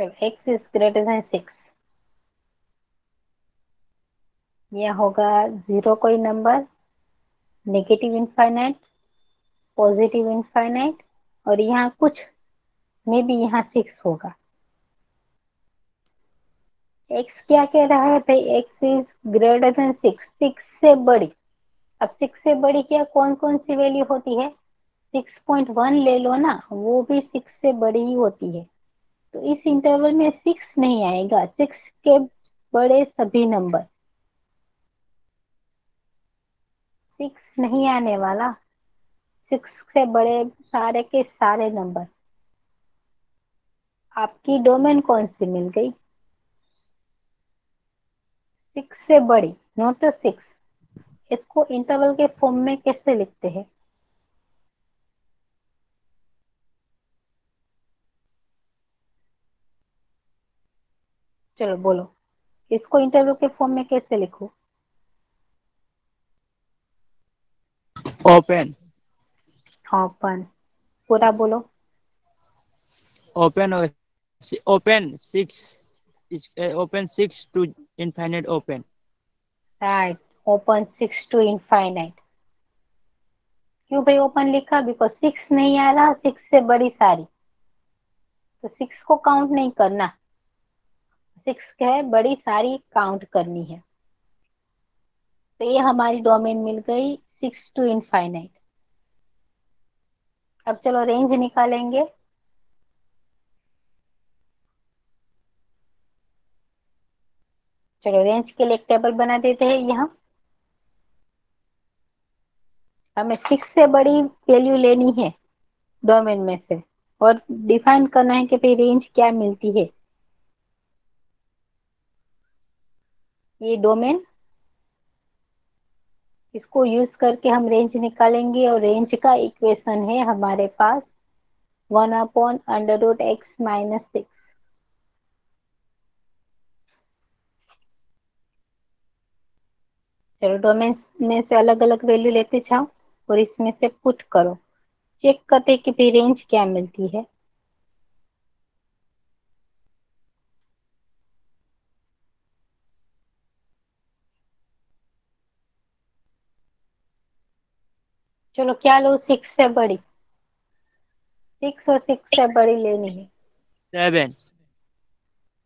चलो x इज ग्रेटर देन 6, यह होगा 0 कोई number, negative infinite, positive infinite, और यहाँ कुछ में भी यहाँ 6 होगा। x क्या कह रहा है भाई? x इज ग्रेटर देन 6, 6 से बड़ी। अब 6 से बड़ी क्या कौन कौन सी वैल्यू होती है? 6.1 ले लो ना, वो भी 6 से बड़ी ही होती है। तो इस इंटरवल में 6 नहीं आएगा, 6 के बड़े सभी नंबर। 6 नहीं आने वाला, 6 से बड़े सारे के सारे नंबर। आपकी डोमेन कौन सी मिल गई? 6 से बड़ी, नॉट 6। इसको इंटरवल के फॉर्म में कैसे लिखते हैं? चलो बोलो, इसको इंटरवल के फॉर्म में कैसे लिखो? ओपन। ओपन। पूरा बोलो। Open open 6, open 6 to infinite open। Right, open 6 to infinite. क्यों भाई ओपन लिखा? बिकॉज 6 नहीं आ रहा, 6 से बड़ी सारी, तो 6 को काउंट नहीं करना। 6 क्या है? बड़ी सारी काउंट करनी है। तो ये हमारी डोमेन मिल गई 6 टू इनफाइनाइट। अब चलो रेंज निकालेंगे। चलो रेंज के लिए एक टेबल बना देते हैं। यहाँ हमें 6 से बड़ी वैल्यू लेनी है डोमेन में से, और डिफाइन करना है कि भाई रेंज क्या मिलती है। ये डोमेन, इसको यूज करके हम रेंज निकालेंगे, और रेंज का इक्वेशन है हमारे पास 1/√x-6। चलो डोमेन में से अलग अलग वैल्यू लेते जाओ और इसमें से पुट करो, चेक करते कि भाई रेंज क्या मिलती है। चलो क्या लो, 6 से बड़ी, 6 और 6 से बड़ी लेनी है। 7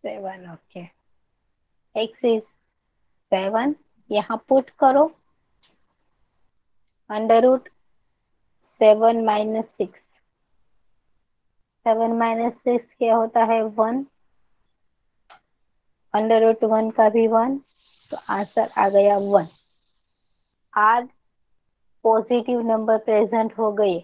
7, ओके। x इज 7, यहाँ पुट करो अंडर रूट 7 माइनस 6, 7 माइनस 6 क्या होता है 1, अंडर रूट 1 का भी 1, तो आंसर आ गया 1। आज पॉजिटिव नंबर प्रेजेंट हो गए।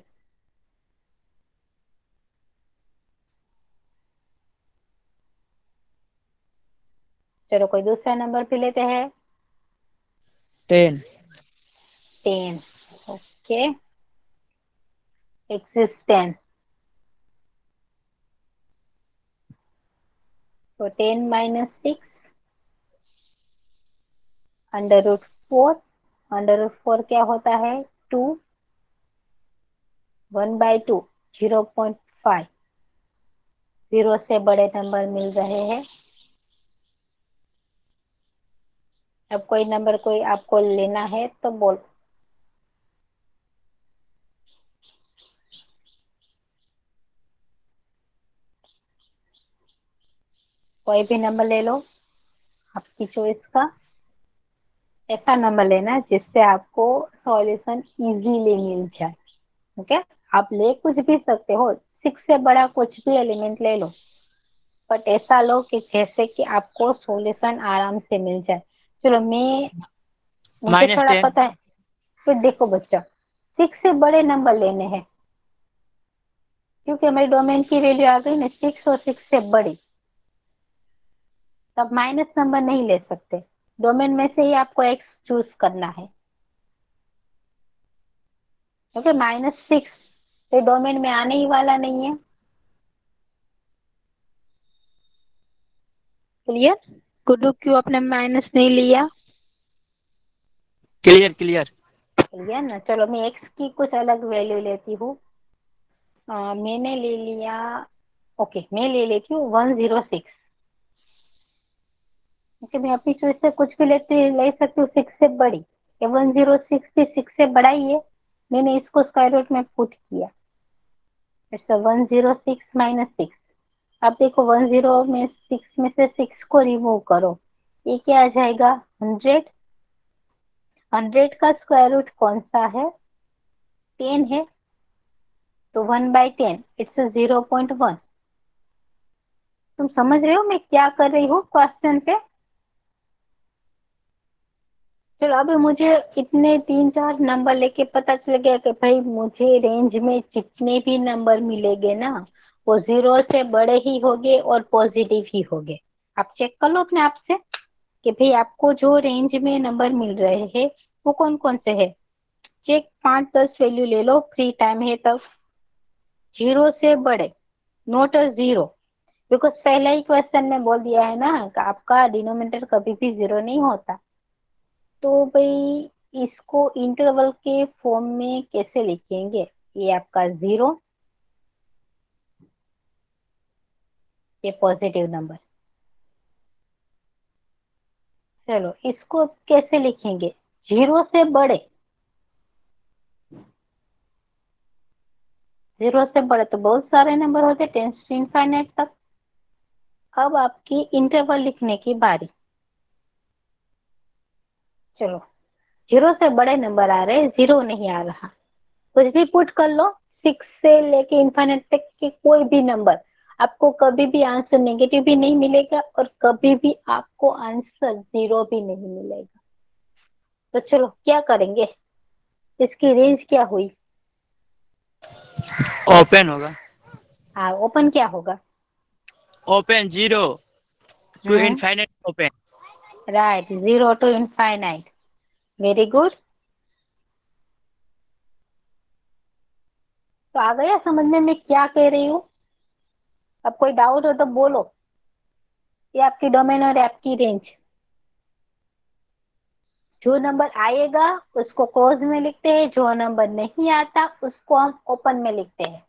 चलो कोई दूसरा नंबर भी लेते हैं। 10 10, ओके। x इज 10, तो 10 minus 6 under root 4, under root 4 क्या होता है 2, 1/2 0.5, 0 से बड़े नंबर मिल रहे हैं। अब कोई नंबर कोई आपको लेना है तो बोलो। कोई भी नंबर ले लो आपकी चॉइस का, ऐसा नंबर लेना जिससे आपको सॉल्यूशन इजीली मिल जाए। ओके, आप ले कुछ भी सकते हो, 6 से बड़ा कुछ भी एलिमेंट ले लो, बट ऐसा लो कि जैसे कि आपको सॉल्यूशन आराम से मिल जाए। चलो मुझे थोड़ा -10 पता है, फिर देखो बच्चा, 6 से बड़े नंबर लेने हैं क्योंकि हमारी डोमेन की वैल्यू आ गई ना 6 और 6 से बड़ी, तब माइनस नंबर नहीं ले सकते, डोमेन में से ही आपको एक्स चूज करना है। क्योंकि -6 तो डोमेन में आने ही वाला नहीं है। क्लियर? गुड्डू क्यों आपने माइनस नहीं लिया? Clear clear. क्लियर ना? चलो मैं एक्स की कुछ अलग वैल्यू लेती हूँ। मैंने ले लिया, ओके मैं ले लेती हूँ 106। ओके, मैं अपनी चॉइस से कुछ भी ले सकती हूँ 6 से बड़ी, ये 106 भी 6 से बड़ा ही है, मैंने इसको स्क्वायर रूट में पुट किया, इट्स 106 माइनस 6। अब देखो 10 में 6 में से 6 को रिमूव करो, ये क्या आ जाएगा 100। 100 का स्क्वायर रूट कौन सा है 10 है, तो 1/10 इट्स 0.1। तुम समझ रहे हो मैं क्या कर रही हूँ क्वेश्चन पे? चलो अभी मुझे इतने 3-4 नंबर लेके पता चल गया कि भाई मुझे रेंज में जितने भी नंबर मिलेंगे ना वो 0 से बड़े ही होंगे और पॉजिटिव ही होंगे। आप चेक कर लो अपने आप से कि भाई आपको जो रेंज में नंबर मिल रहे हैं वो कौन कौन से है। चेक 5-10 वैल्यू ले लो, फ्री टाइम है तब। 0 से बड़े, नोट अ 0, बिकॉज पहला ही क्वेश्चन में बोल दिया है ना कि आपका डिनोमिनेटर कभी भी 0 नहीं होता। तो भाई इसको इंटरवल के फॉर्म में कैसे लिखेंगे, ये आपका 0, ये पॉजिटिव नंबर। चलो इसको कैसे लिखेंगे 0 से बड़े, 0 से बड़े तो बहुत सारे नंबर होते 10 to इनफाइनाइट तक। अब आपकी इंटरवल लिखने की बारी। चलो 0 से बड़े नंबर आ रहे, 0 नहीं आ रहा, कुछ भी पुट कर लो, 6 से लेके इनफाइनाइट तक के कोई भी नंबर, आपको कभी भी आंसर नेगेटिव भी नहीं मिलेगा और कभी भी आपको आंसर 0 भी नहीं मिलेगा। तो चलो क्या करेंगे, इसकी रेंज क्या हुई? ओपन होगा। हाँ ओपन क्या होगा? Open 0 to hmm, infinite open. Right, 0 to infinite, very good. तो आ गया समझ में मैं क्या कह रही हूँ? अब कोई डाउट हो तो बोलो, ये आपकी डोमेन और आपकी रेंज। जो नंबर आएगा उसको क्लोज में लिखते हैं, जो नंबर नहीं आता उसको हम ओपन में लिखते हैं।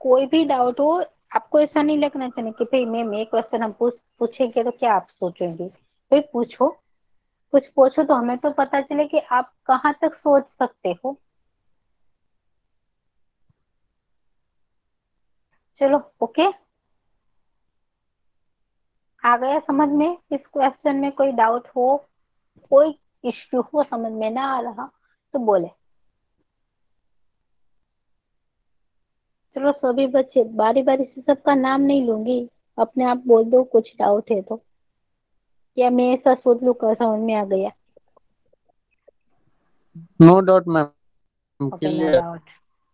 कोई भी डाउट हो, आपको ऐसा नहीं लगना चाहिए कि भाई मैम ये क्वेश्चन हम पूछेंगे तो क्या आप सोचेंगे। भाई पूछो, कुछ पूछो तो हमें तो पता चले कि आप कहाँ तक सोच सकते हो। चलो ओके, आ गया समझ में? इस क्वेश्चन में कोई डाउट हो, कोई इश्यू हो, समझ में ना आ रहा तो बोले। चलो सभी बच्चे बारी बारी से सबका नाम नहीं लूंगी, अपने आप बोल दो कुछ डाउट है तो, या मैं ऐसा सोच लूं का समझ में आ गया। No doubt ma'am, okay no clear. Doubt,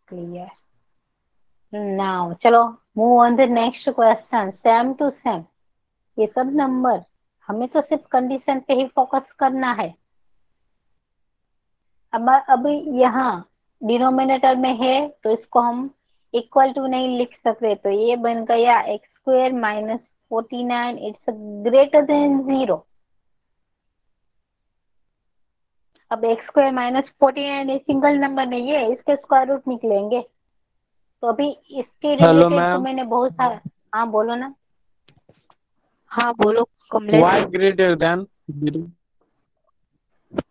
clear now. चलो move on the next question, same to same. ये सब नंबर हमें तो सिर्फ कंडीशन पे ही फोकस करना है। अब यहाँ डिनोमिनेटर में है तो इसको हम इक्वल टू नहीं लिख सकते, तो ये बन गया x square minus 49, it's greater than 0। अब एक्स स्क्वायर माइनस 49 ये सिंगल नंबर नहीं है, इसके स्क्वायर रूट निकलेंगे। तो अभी इसके हेलो रिलेटेड तो मैम, मैंने बहुत सारा, हाँ बोलो ना। हाँ बोलो why Kamlesh. Greater than 0?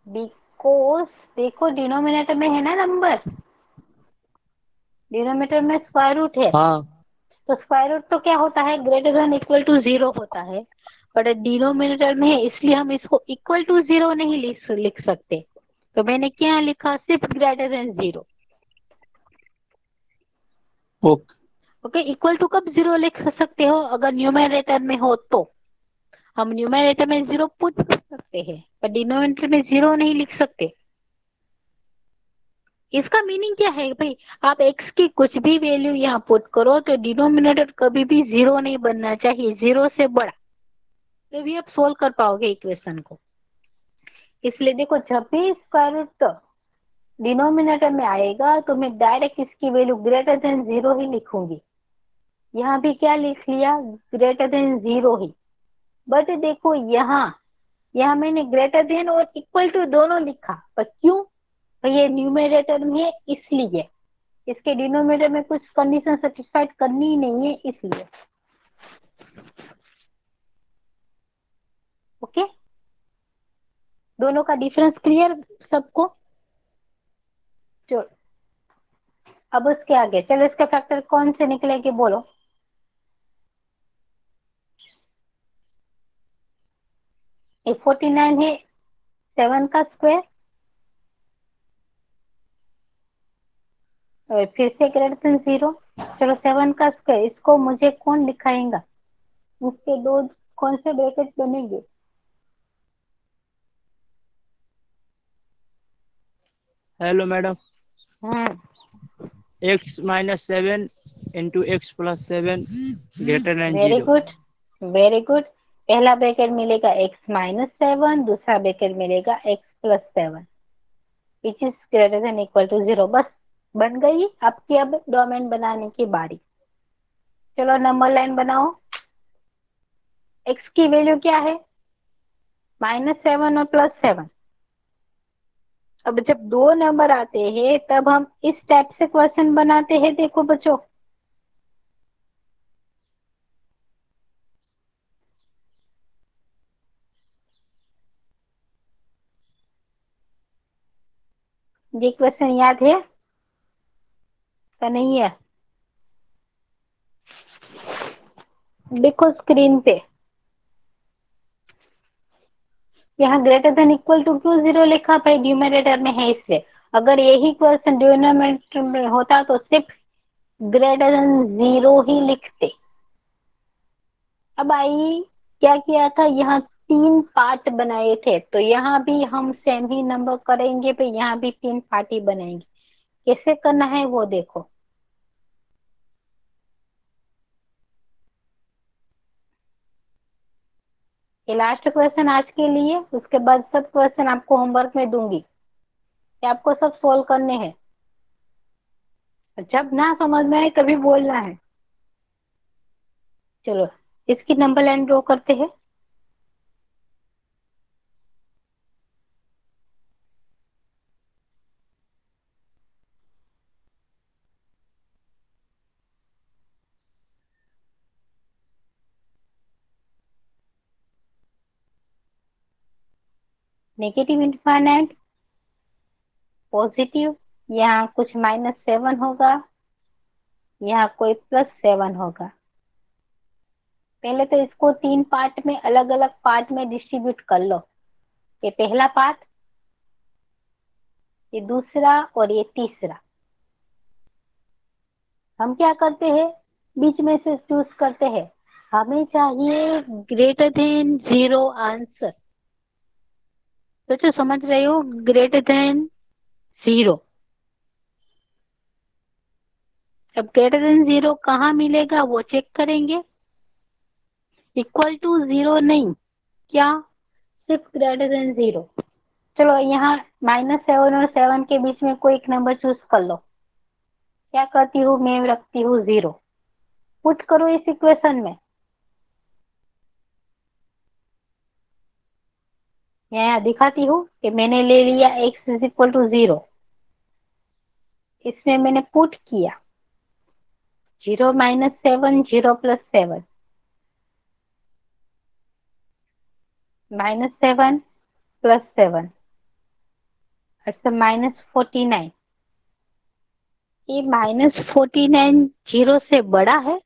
Because देखो डिनोमिनेटर में है ना नंबर, डिनोमिनेटर में स्क्वायर रूट है, हाँ। तो स्क्वायर रूट तो क्या होता है, ग्रेटर देन इक्वल टू 0 होता है। बट डिनोमिनेटर में है इसलिए हम इसको इक्वल टू 0 नहीं लिख सकते, तो मैंने क्या लिखा, सिर्फ greater than 0। Okay. Okay, equal to कब 0 लिख सकते हो, अगर न्यूमरेटर में हो तो हम न्यूमरेटर में 0 पुट कर सकते हैं, पर डिनोमिनेटर में 0 नहीं लिख सकते। इसका मीनिंग क्या है भाई, आप x की कुछ भी वैल्यू यहाँ पुट करो तो डिनोमिनेटर कभी भी 0 नहीं बनना चाहिए, 0 से बड़ा, तभी आप सोल्व कर पाओगे इक्वेशन को। इसलिए देखो जब भी स्क्वायर रूट डिनोमिनेटर में आएगा तो मैं डायरेक्ट इसकी वैल्यू ग्रेटर देन 0 ही लिखूंगी। यहाँ भी क्या लिख लिया, ग्रेटर देन 0 ही। बट देखो यहाँ मैंने ग्रेटर देन और इक्वल टू दोनों लिखा, पर क्यों, तो ये न्यूमरेटर में है इसलिए, इसके डिनोमिनेटर में कुछ कंडीशन सेटिस्फाइड करनी ही नहीं है इसलिए। ओके, दोनों का डिफरेंस क्लियर सबको? चलो अब उसके आगे चलो, इसके फैक्टर कौन से निकलेंगे बोलो। ये 49 है 7 का स्क्वायर, और फिर से ग्रेटर देन 0। चलो 7 का स्क्वायर, इसको मुझे कौन लिखाएगा, उसके दो कौन से ब्रैकेट बनेंगे। Hello madam. हाँ x minus 7 into x plus 7 greater than very 0। Good, very good. पहला ब्रैकेट मिलेगा x माइनस 7, दूसरा ब्रैकेट मिलेगा x plus 7 which is greater than equal to 0। बस बन गई आपकी, अब डोमेन बनाने की बारी। चलो नंबर लाइन बनाओ। x की वैल्यू क्या है, -7 और +7। अब जब दो नंबर आते हैं तब हम इस टाइप से क्वेश्चन बनाते हैं, देखो बच्चों। ये क्वेश्चन याद है या नहीं है, देखो स्क्रीन पे। यहाँ ग्रेटर देन इक्वल टू क्यों 0 लिखा, भाई न्यूमरेटर में है इसलिए। अगर यही क्वेश्चन डिनोमिनेटर में होता तो सिर्फ ग्रेटर देन 0 ही लिखते। अब आई क्या किया था, यहाँ 3 पार्ट बनाए थे, तो यहाँ भी हम सेम ही नंबर करेंगे, भाई यहाँ भी 3 पार्ट ही बनाएंगे। कैसे करना है वो देखो। ये लास्ट क्वेश्चन आज के लिए, उसके बाद सब क्वेश्चन आपको होमवर्क में दूंगी, ये आपको सब सोल्व करने हैं। जब ना समझ में आए तभी बोलना है। चलो इसकी नंबर लाइन ड्रॉ करते हैं। नेगेटिव इनफाइनाइट, पॉजिटिव, यहाँ कुछ -7 होगा, यहाँ कोई +7 होगा। पहले तो इसको 3 पार्ट में, अलग अलग पार्ट में डिस्ट्रीब्यूट कर लो। ये पहला पार्ट, ये दूसरा और ये तीसरा। हम क्या करते हैं, बीच में से चूज करते हैं। हमें चाहिए ग्रेटर देन 0 आंसर। तो जो समझ रहे हो, ग्रेटर देन 0। अब ग्रेटर देन 0 कहाँ मिलेगा वो चेक करेंगे। इक्वल टू 0 नहीं, क्या, सिर्फ ग्रेटर देन 0। चलो यहाँ -7 और 7 के बीच में कोई एक नंबर चूज कर लो। क्या करती हूँ मैं, रखती हूँ 0। पुट करो इस इक्वेशन में। यहाँ दिखाती हूँ कि मैंने ले लिया x इज इक्वल टू 0। इसमें मैंने पुट किया 0 - 7, 0 + 7, -7 + 7, अच्छा -49। ये -49 0 से बड़ा है?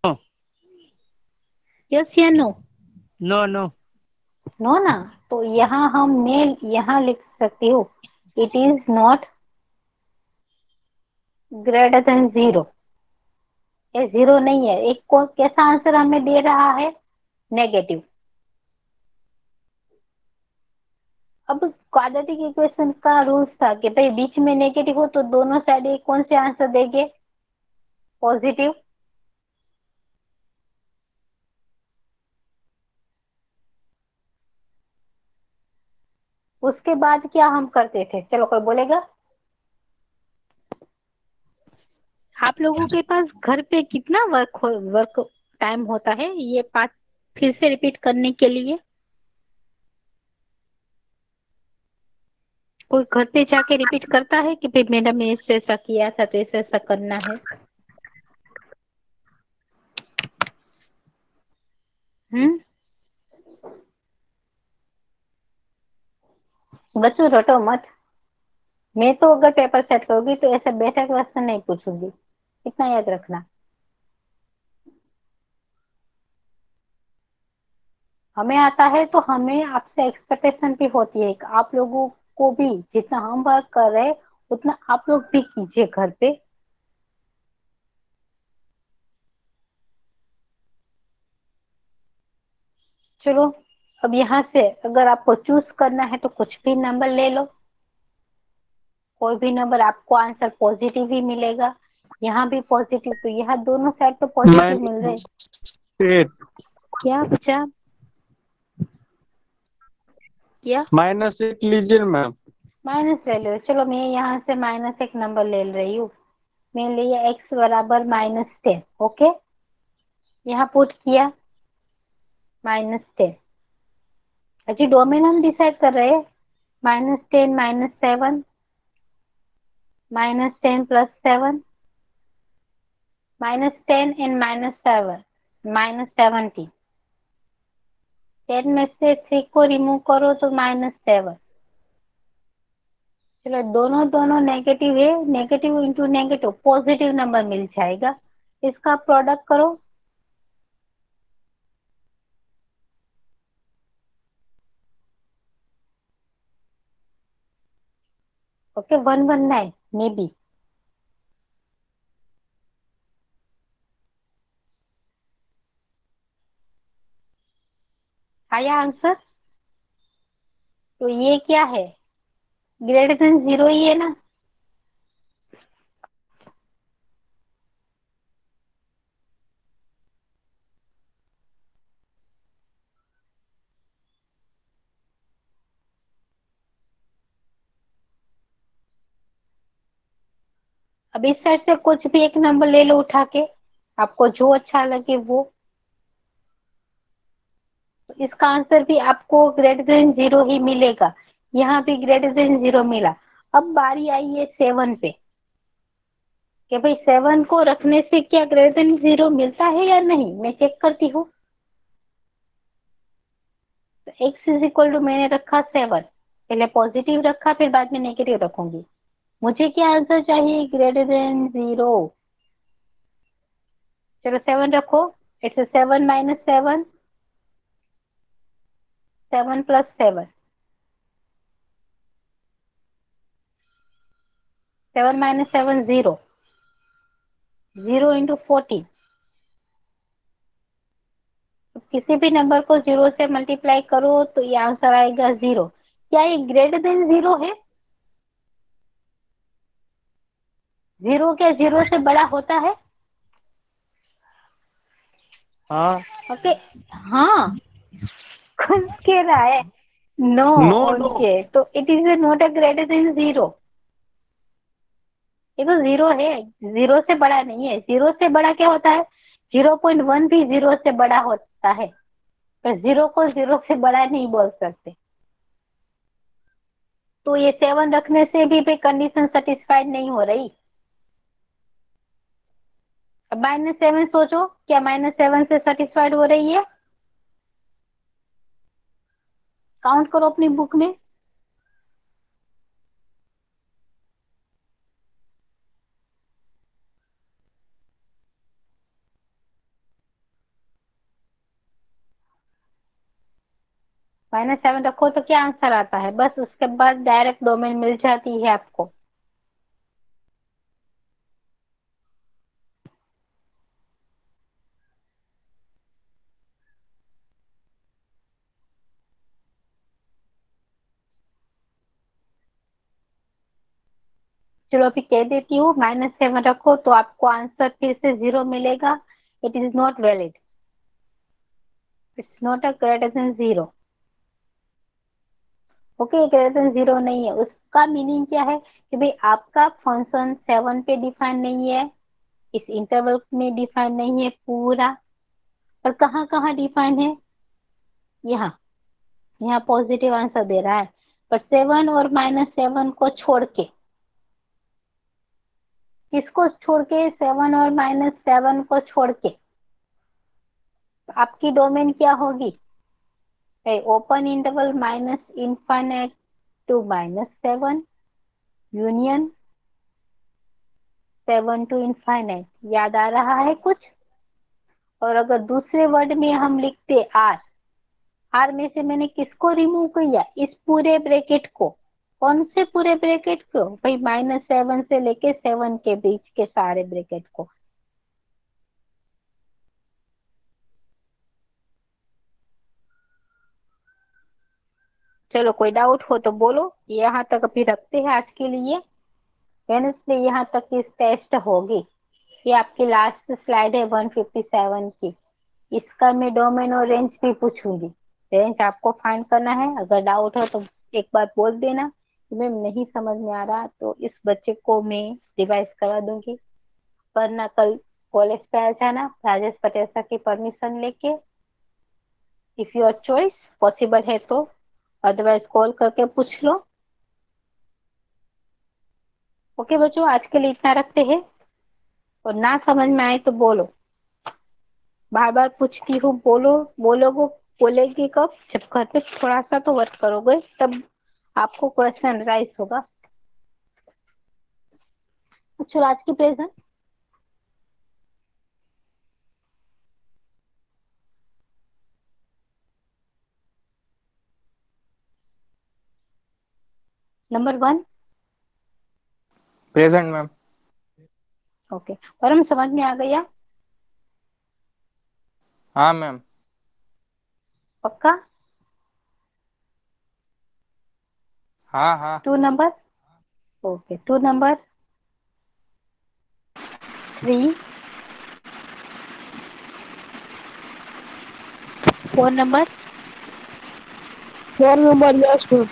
नो यस या नो? No no. नो ना, तो यहाँ मैं यहाँ लिख सकती हूँ, it is not greater than 0। ये 0 नहीं है। एक को कैसा आंसर हमें दे रहा है, नेगेटिव। अब क्वाड्रेटिक इक्वेशन का रूल था कि भाई बीच में नेगेटिव हो तो दोनों साइड एक कौन से आंसर देंगे, पॉजिटिव। उसके बाद क्या हम करते थे, चलो कोई बोलेगा। आप लोगों के पास घर पे कितना वर्क टाइम होता है, ये पार्ट फिर से रिपीट करने के लिए? कोई घर पे जाके रिपीट करता है कि भाई मैडम ने इससे ऐसा किया था तो ऐसा ऐसा करना है? हम्म, बच्चों रटो मत। मैं तो अगर पेपर सेट करूंगी तो ऐसा बेटा क्वेश्चन नहीं पूछूंगी, इतना याद रखना। हमें आता है तो हमें आपसे एक्सपेक्टेशन भी होती है कि आप लोगों को भी जितना हम वर्क कर रहे हैं उतना आप लोग भी कीजिए घर पे। चलो अब यहाँ से अगर आपको चूज करना है तो कुछ भी नंबर ले लो, कोई भी नंबर, आपको आंसर पॉजिटिव ही मिलेगा। यहाँ भी पॉजिटिव, तो यहाँ दोनों साइड तो पॉजिटिव मिल रहे। -8 क्या बचा, क्या -1 लीजिए मैम। माइनस ले लो। चलो मैं यहाँ से -1 नंबर ले रही हूँ। मैं लिया x बराबर -10। ओके, यहाँ पुट किया -10। अजी डोमेन हम डिसाइड कर रहे हैं, -10 -7, -10 + 7, -10 and -7, -17। 10 में से 3 को रिमूव करो तो -7। चलो दोनों दोनों नेगेटिव है, negative into negative positive number मिल जाएगा। इसका प्रोडक्ट करो, ओके 119 मे बी। आया आंसर? तो ये क्या है, ग्रेटर देन 0 ही है ना। अब इस साइड से कुछ भी एक नंबर ले लो उठा के, आपको जो अच्छा लगे वो। तो इसका आंसर भी आपको ग्रेटर देन 0 ही मिलेगा। यहाँ भी ग्रेटर देन 0 मिला। अब बारी आई है 7 पे कि भाई 7 को रखने से क्या ग्रेटर देन 0 मिलता है या नहीं, मैं चेक करती हूँ। तो x इज इक्वल टू मैंने रखा 7, पहले पॉजिटिव रखा फिर बाद में नेगेटिव रखूंगी। मुझे क्या आंसर चाहिए, ग्रेटर देन 0। चलो 7 रखो, it's 7 minus 7, 7 plus 7, 7 minus 7 0, 0 into 14। किसी भी नंबर को 0 से मल्टीप्लाई करो तो ये आंसर आएगा 0। क्या ये ग्रेटर देन 0 है? 0 क्या 0 से बड़ा होता है? हाँ। ओके, हाँ। कौन कह रहा है नो? No no. ओके, तो it is not a greater than 0। ये तो 0 है, 0 से बड़ा नहीं है। 0 से बड़ा क्या होता है, 0.1 भी 0 से बड़ा होता है, पर 0 को 0 से बड़ा नहीं बोल सकते। तो ये 7 रखने से भी कंडीशन सेटिस्फाइड नहीं हो रही। अब -7 सोचो, क्या -7 से सेटिस्फाइड हो रही है? काउंट करो अपनी बुक में। -7 रखो तो क्या आंसर आता है, बस उसके बाद डायरेक्ट डोमेन मिल जाती है आपको। चलो अभी कह देती हूँ, -7 रखो तो आपको आंसर फिर से 0 मिलेगा। It is not valid, it's not a greater than 0। Okay, greater than 0 नहीं है। उसका मीनिंग क्या है कि भाई आपका फंक्शन 7 पे डिफाइन नहीं है, इस इंटरवल में डिफाइन नहीं है पूरा, और कहाँ कहाँ डिफाइन है, यहाँ। यहाँ पॉजिटिव आंसर दे रहा है, पर 7 और -7 को छोड़ के, किसको छोड़ के, 7 और -7 को छोड़ के आपकी डोमेन क्या होगी, open interval -infinite to -7 union 7 to infinite. याद आ रहा है कुछ? और अगर दूसरे वर्ड में हम लिखते आर, आर में से मैंने किसको रिमूव किया, इस पूरे ब्रैकेट को। कौन से पूरे ब्रैकेट को भाई, -7 से लेके 7 के बीच के सारे ब्रैकेट को। चलो कोई डाउट हो तो बोलो, यहाँ तक अभी रखते हैं आज के लिए। वेडनेसडे यहाँ तक की टेस्ट होगी। ये आपकी लास्ट स्लाइड है 157 की। इसका मैं डोमेन और रेंज भी पूछूंगी। रेंज आपको फाइंड करना है। अगर डाउट हो तो एक बार बोल देना कि मैम नहीं समझ में आ रहा, तो इस बच्चे को मैं रिवाइज करा दूंगी। वरना कल कॉलेज पे आ जाना राजेश पटेल सर की परमिशन लेके, इफ योर चॉइस पॉसिबल है तो, अदरवाइज कॉल करके पूछ लो। ओके बच्चों, आज के लिए इतना रखते हैं, और ना समझ में आए तो बोलो। बार बार पूछती हूँ, बोलो बोलो। वो बोलेगी कब, जब घर पे थोड़ा सा तो वर्क करोगे तब आपको क्वेश्चन राइज होगा। अच्छा, आज की present number 1। Present ma'am. Okay, परम समझ में आ गया? हाँ मैम। पक्का? हाँ हाँ। 2 number, okay 2 number 3, 4 number, 4 number, yes ma'am.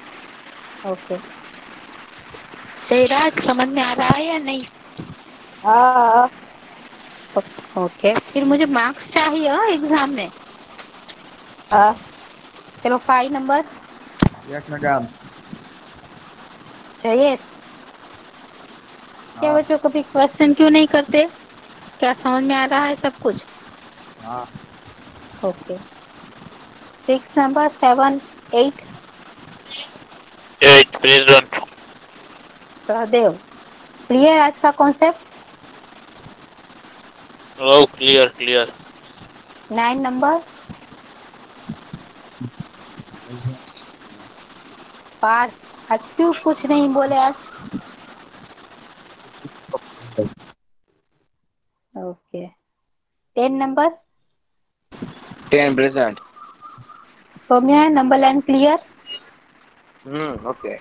Okay. तेरा समझ में आ रहा है या नहीं? हाँ। ओके, फिर मुझे मार्क्स चाहिए एग्जाम में। हाँ। चलो 5 नंबर यस मैडम। चाहिए। क्या हाँ बच्चों कभी क्वेश्चन क्यों नहीं करते? क्या समझ में आ रहा है सब कुछ? हाँ। Okay. 6 number 7 8 8 present. Sahdev. Clear आज का concept? Oh, clear. 9 number Parth. आज क्यों कुछ नहीं बोले आज? Okay. 10 number 10 present. Saumya number line clear. Okay.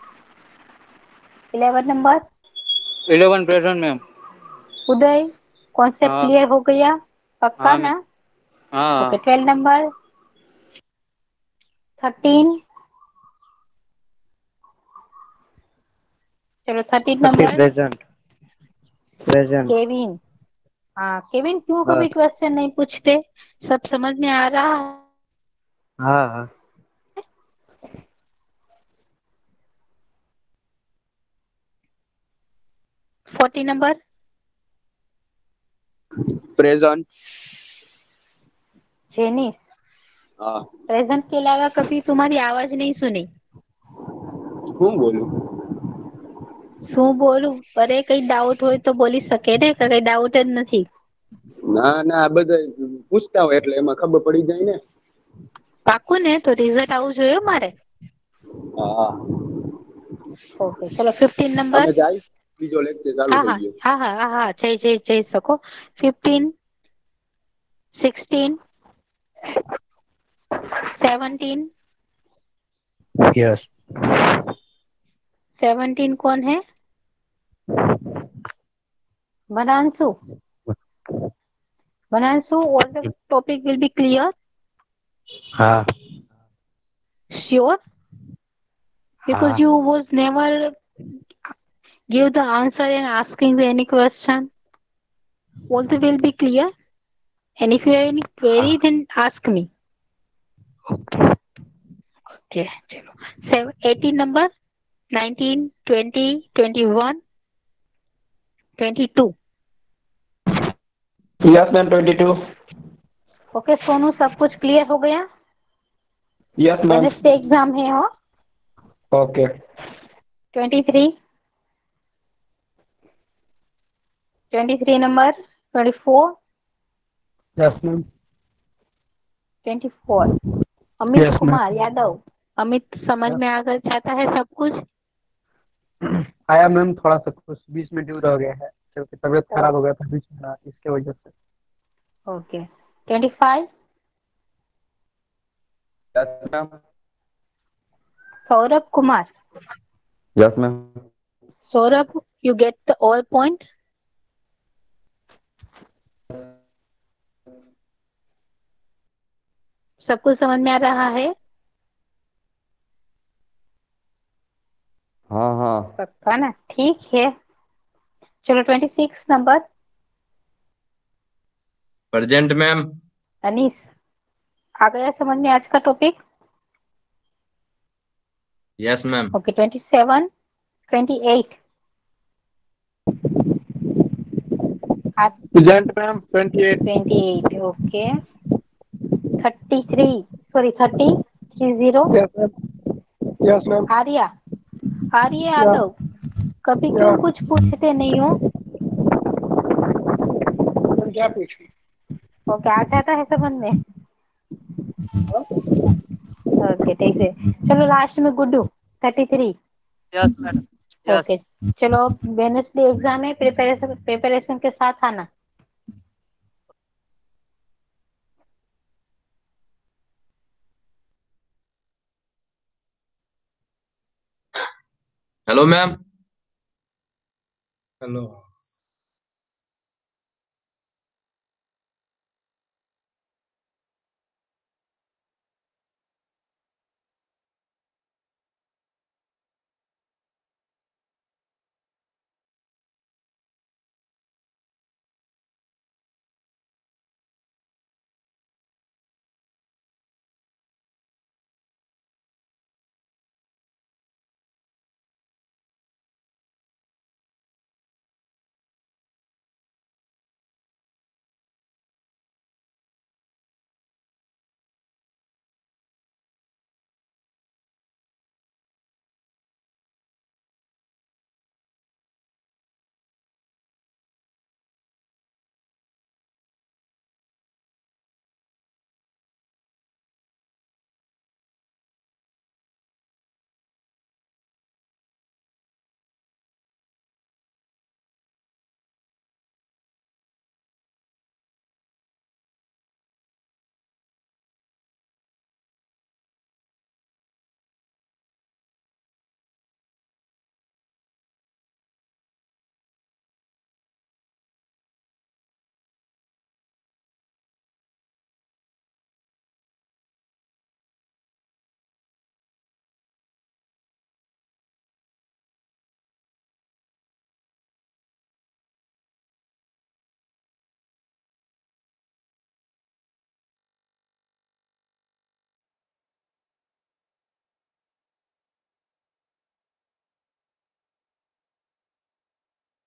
11 number 11 present ma'am. Uday concept हाँ क्लियर हो गया? पक्का हाँ ना? मैम। हाँ ओके। 12 नंबर 13। चलो 13 नंबर Present. केविन। हाँ केविन, क्यों हाँ कभी क्वेश्चन नहीं पूछते? सब समझ में आ रहा है? हाँ। 40 नंबर प्रेजेंट। जेनिस। हाँ। प्रेजेंट के अलावा कभी तुम्हारी आवाज नहीं सुनी। હું બોલું? શું બોલું? અરે કઈ ડાઉટ હોય તો બોલી શકે ને, કઈ ડાઉટ જ નથી. ના ના, આ બધા પૂછતા હોય એટલે એમાં ખબર પડી જાય ને. પાકું ને? તો રિઝલ્ટ આવું જોઈએ મારે. હા. ઓકે ચલો 15 નંબર. તમે જાય બીજો લેક્ચર ચાલુ હા થઈ હા ગયો. હા હા હા હા જઈ શકો. 15 16 17 Yes. 17 कौन है? बनांशु। बनांशु, all the topic will be clear. हाँ Sure, because हाँ you was never give the answer and asking any question. All the will be clear. And if you have any query, then ask me. Okay, चलो 18 number 19 20 21 22. Yes ma'am. 22. Okay Sonu, सब कुछ clear हो गया? Yes ma'am. Wednesday exam है हो? Okay. 23 number 24 Yes ma'am. 24 Amit Yes ma'am. Kumar Yadav. Amit समझ में आ जाता है सब कुछ? आया मैम, थोड़ा सा कुछ 20 मिनट दूर हो गया है क्योंकि तबीयत खराब हो गया था बीच में, इसके वजह से। Okay 25 yes ma'am. Saurabh Kumar. Yes ma'am. Saurabh, you get the all point? सब कुछ समझ में आ रहा है? हाँ हाँ। पक्का ना? ठीक है। चलो 26 नंबर प्रेजेंट मैम। अनीस। आ गया समझ में आज का topic? Yes ma'am. Okay 27 28 present ma'am. 28. 28 okay 33 sorry 30 30 Yes ma'am. Yes ma'am. Arya. Arya Yeah. Yadav, कभी क्यों Yeah. कुछ पूछते नहीं हो? मैम क्या पूछी? ओके आ जाता है समझ में? ओके ठीक है। चलो लास्ट में Guddu 33। Yes madam. Yes. Okay चलो, वेडनेसडे एग्जाम है, प्रिपरेशन के साथ आना। Hello ma'am. हेलो।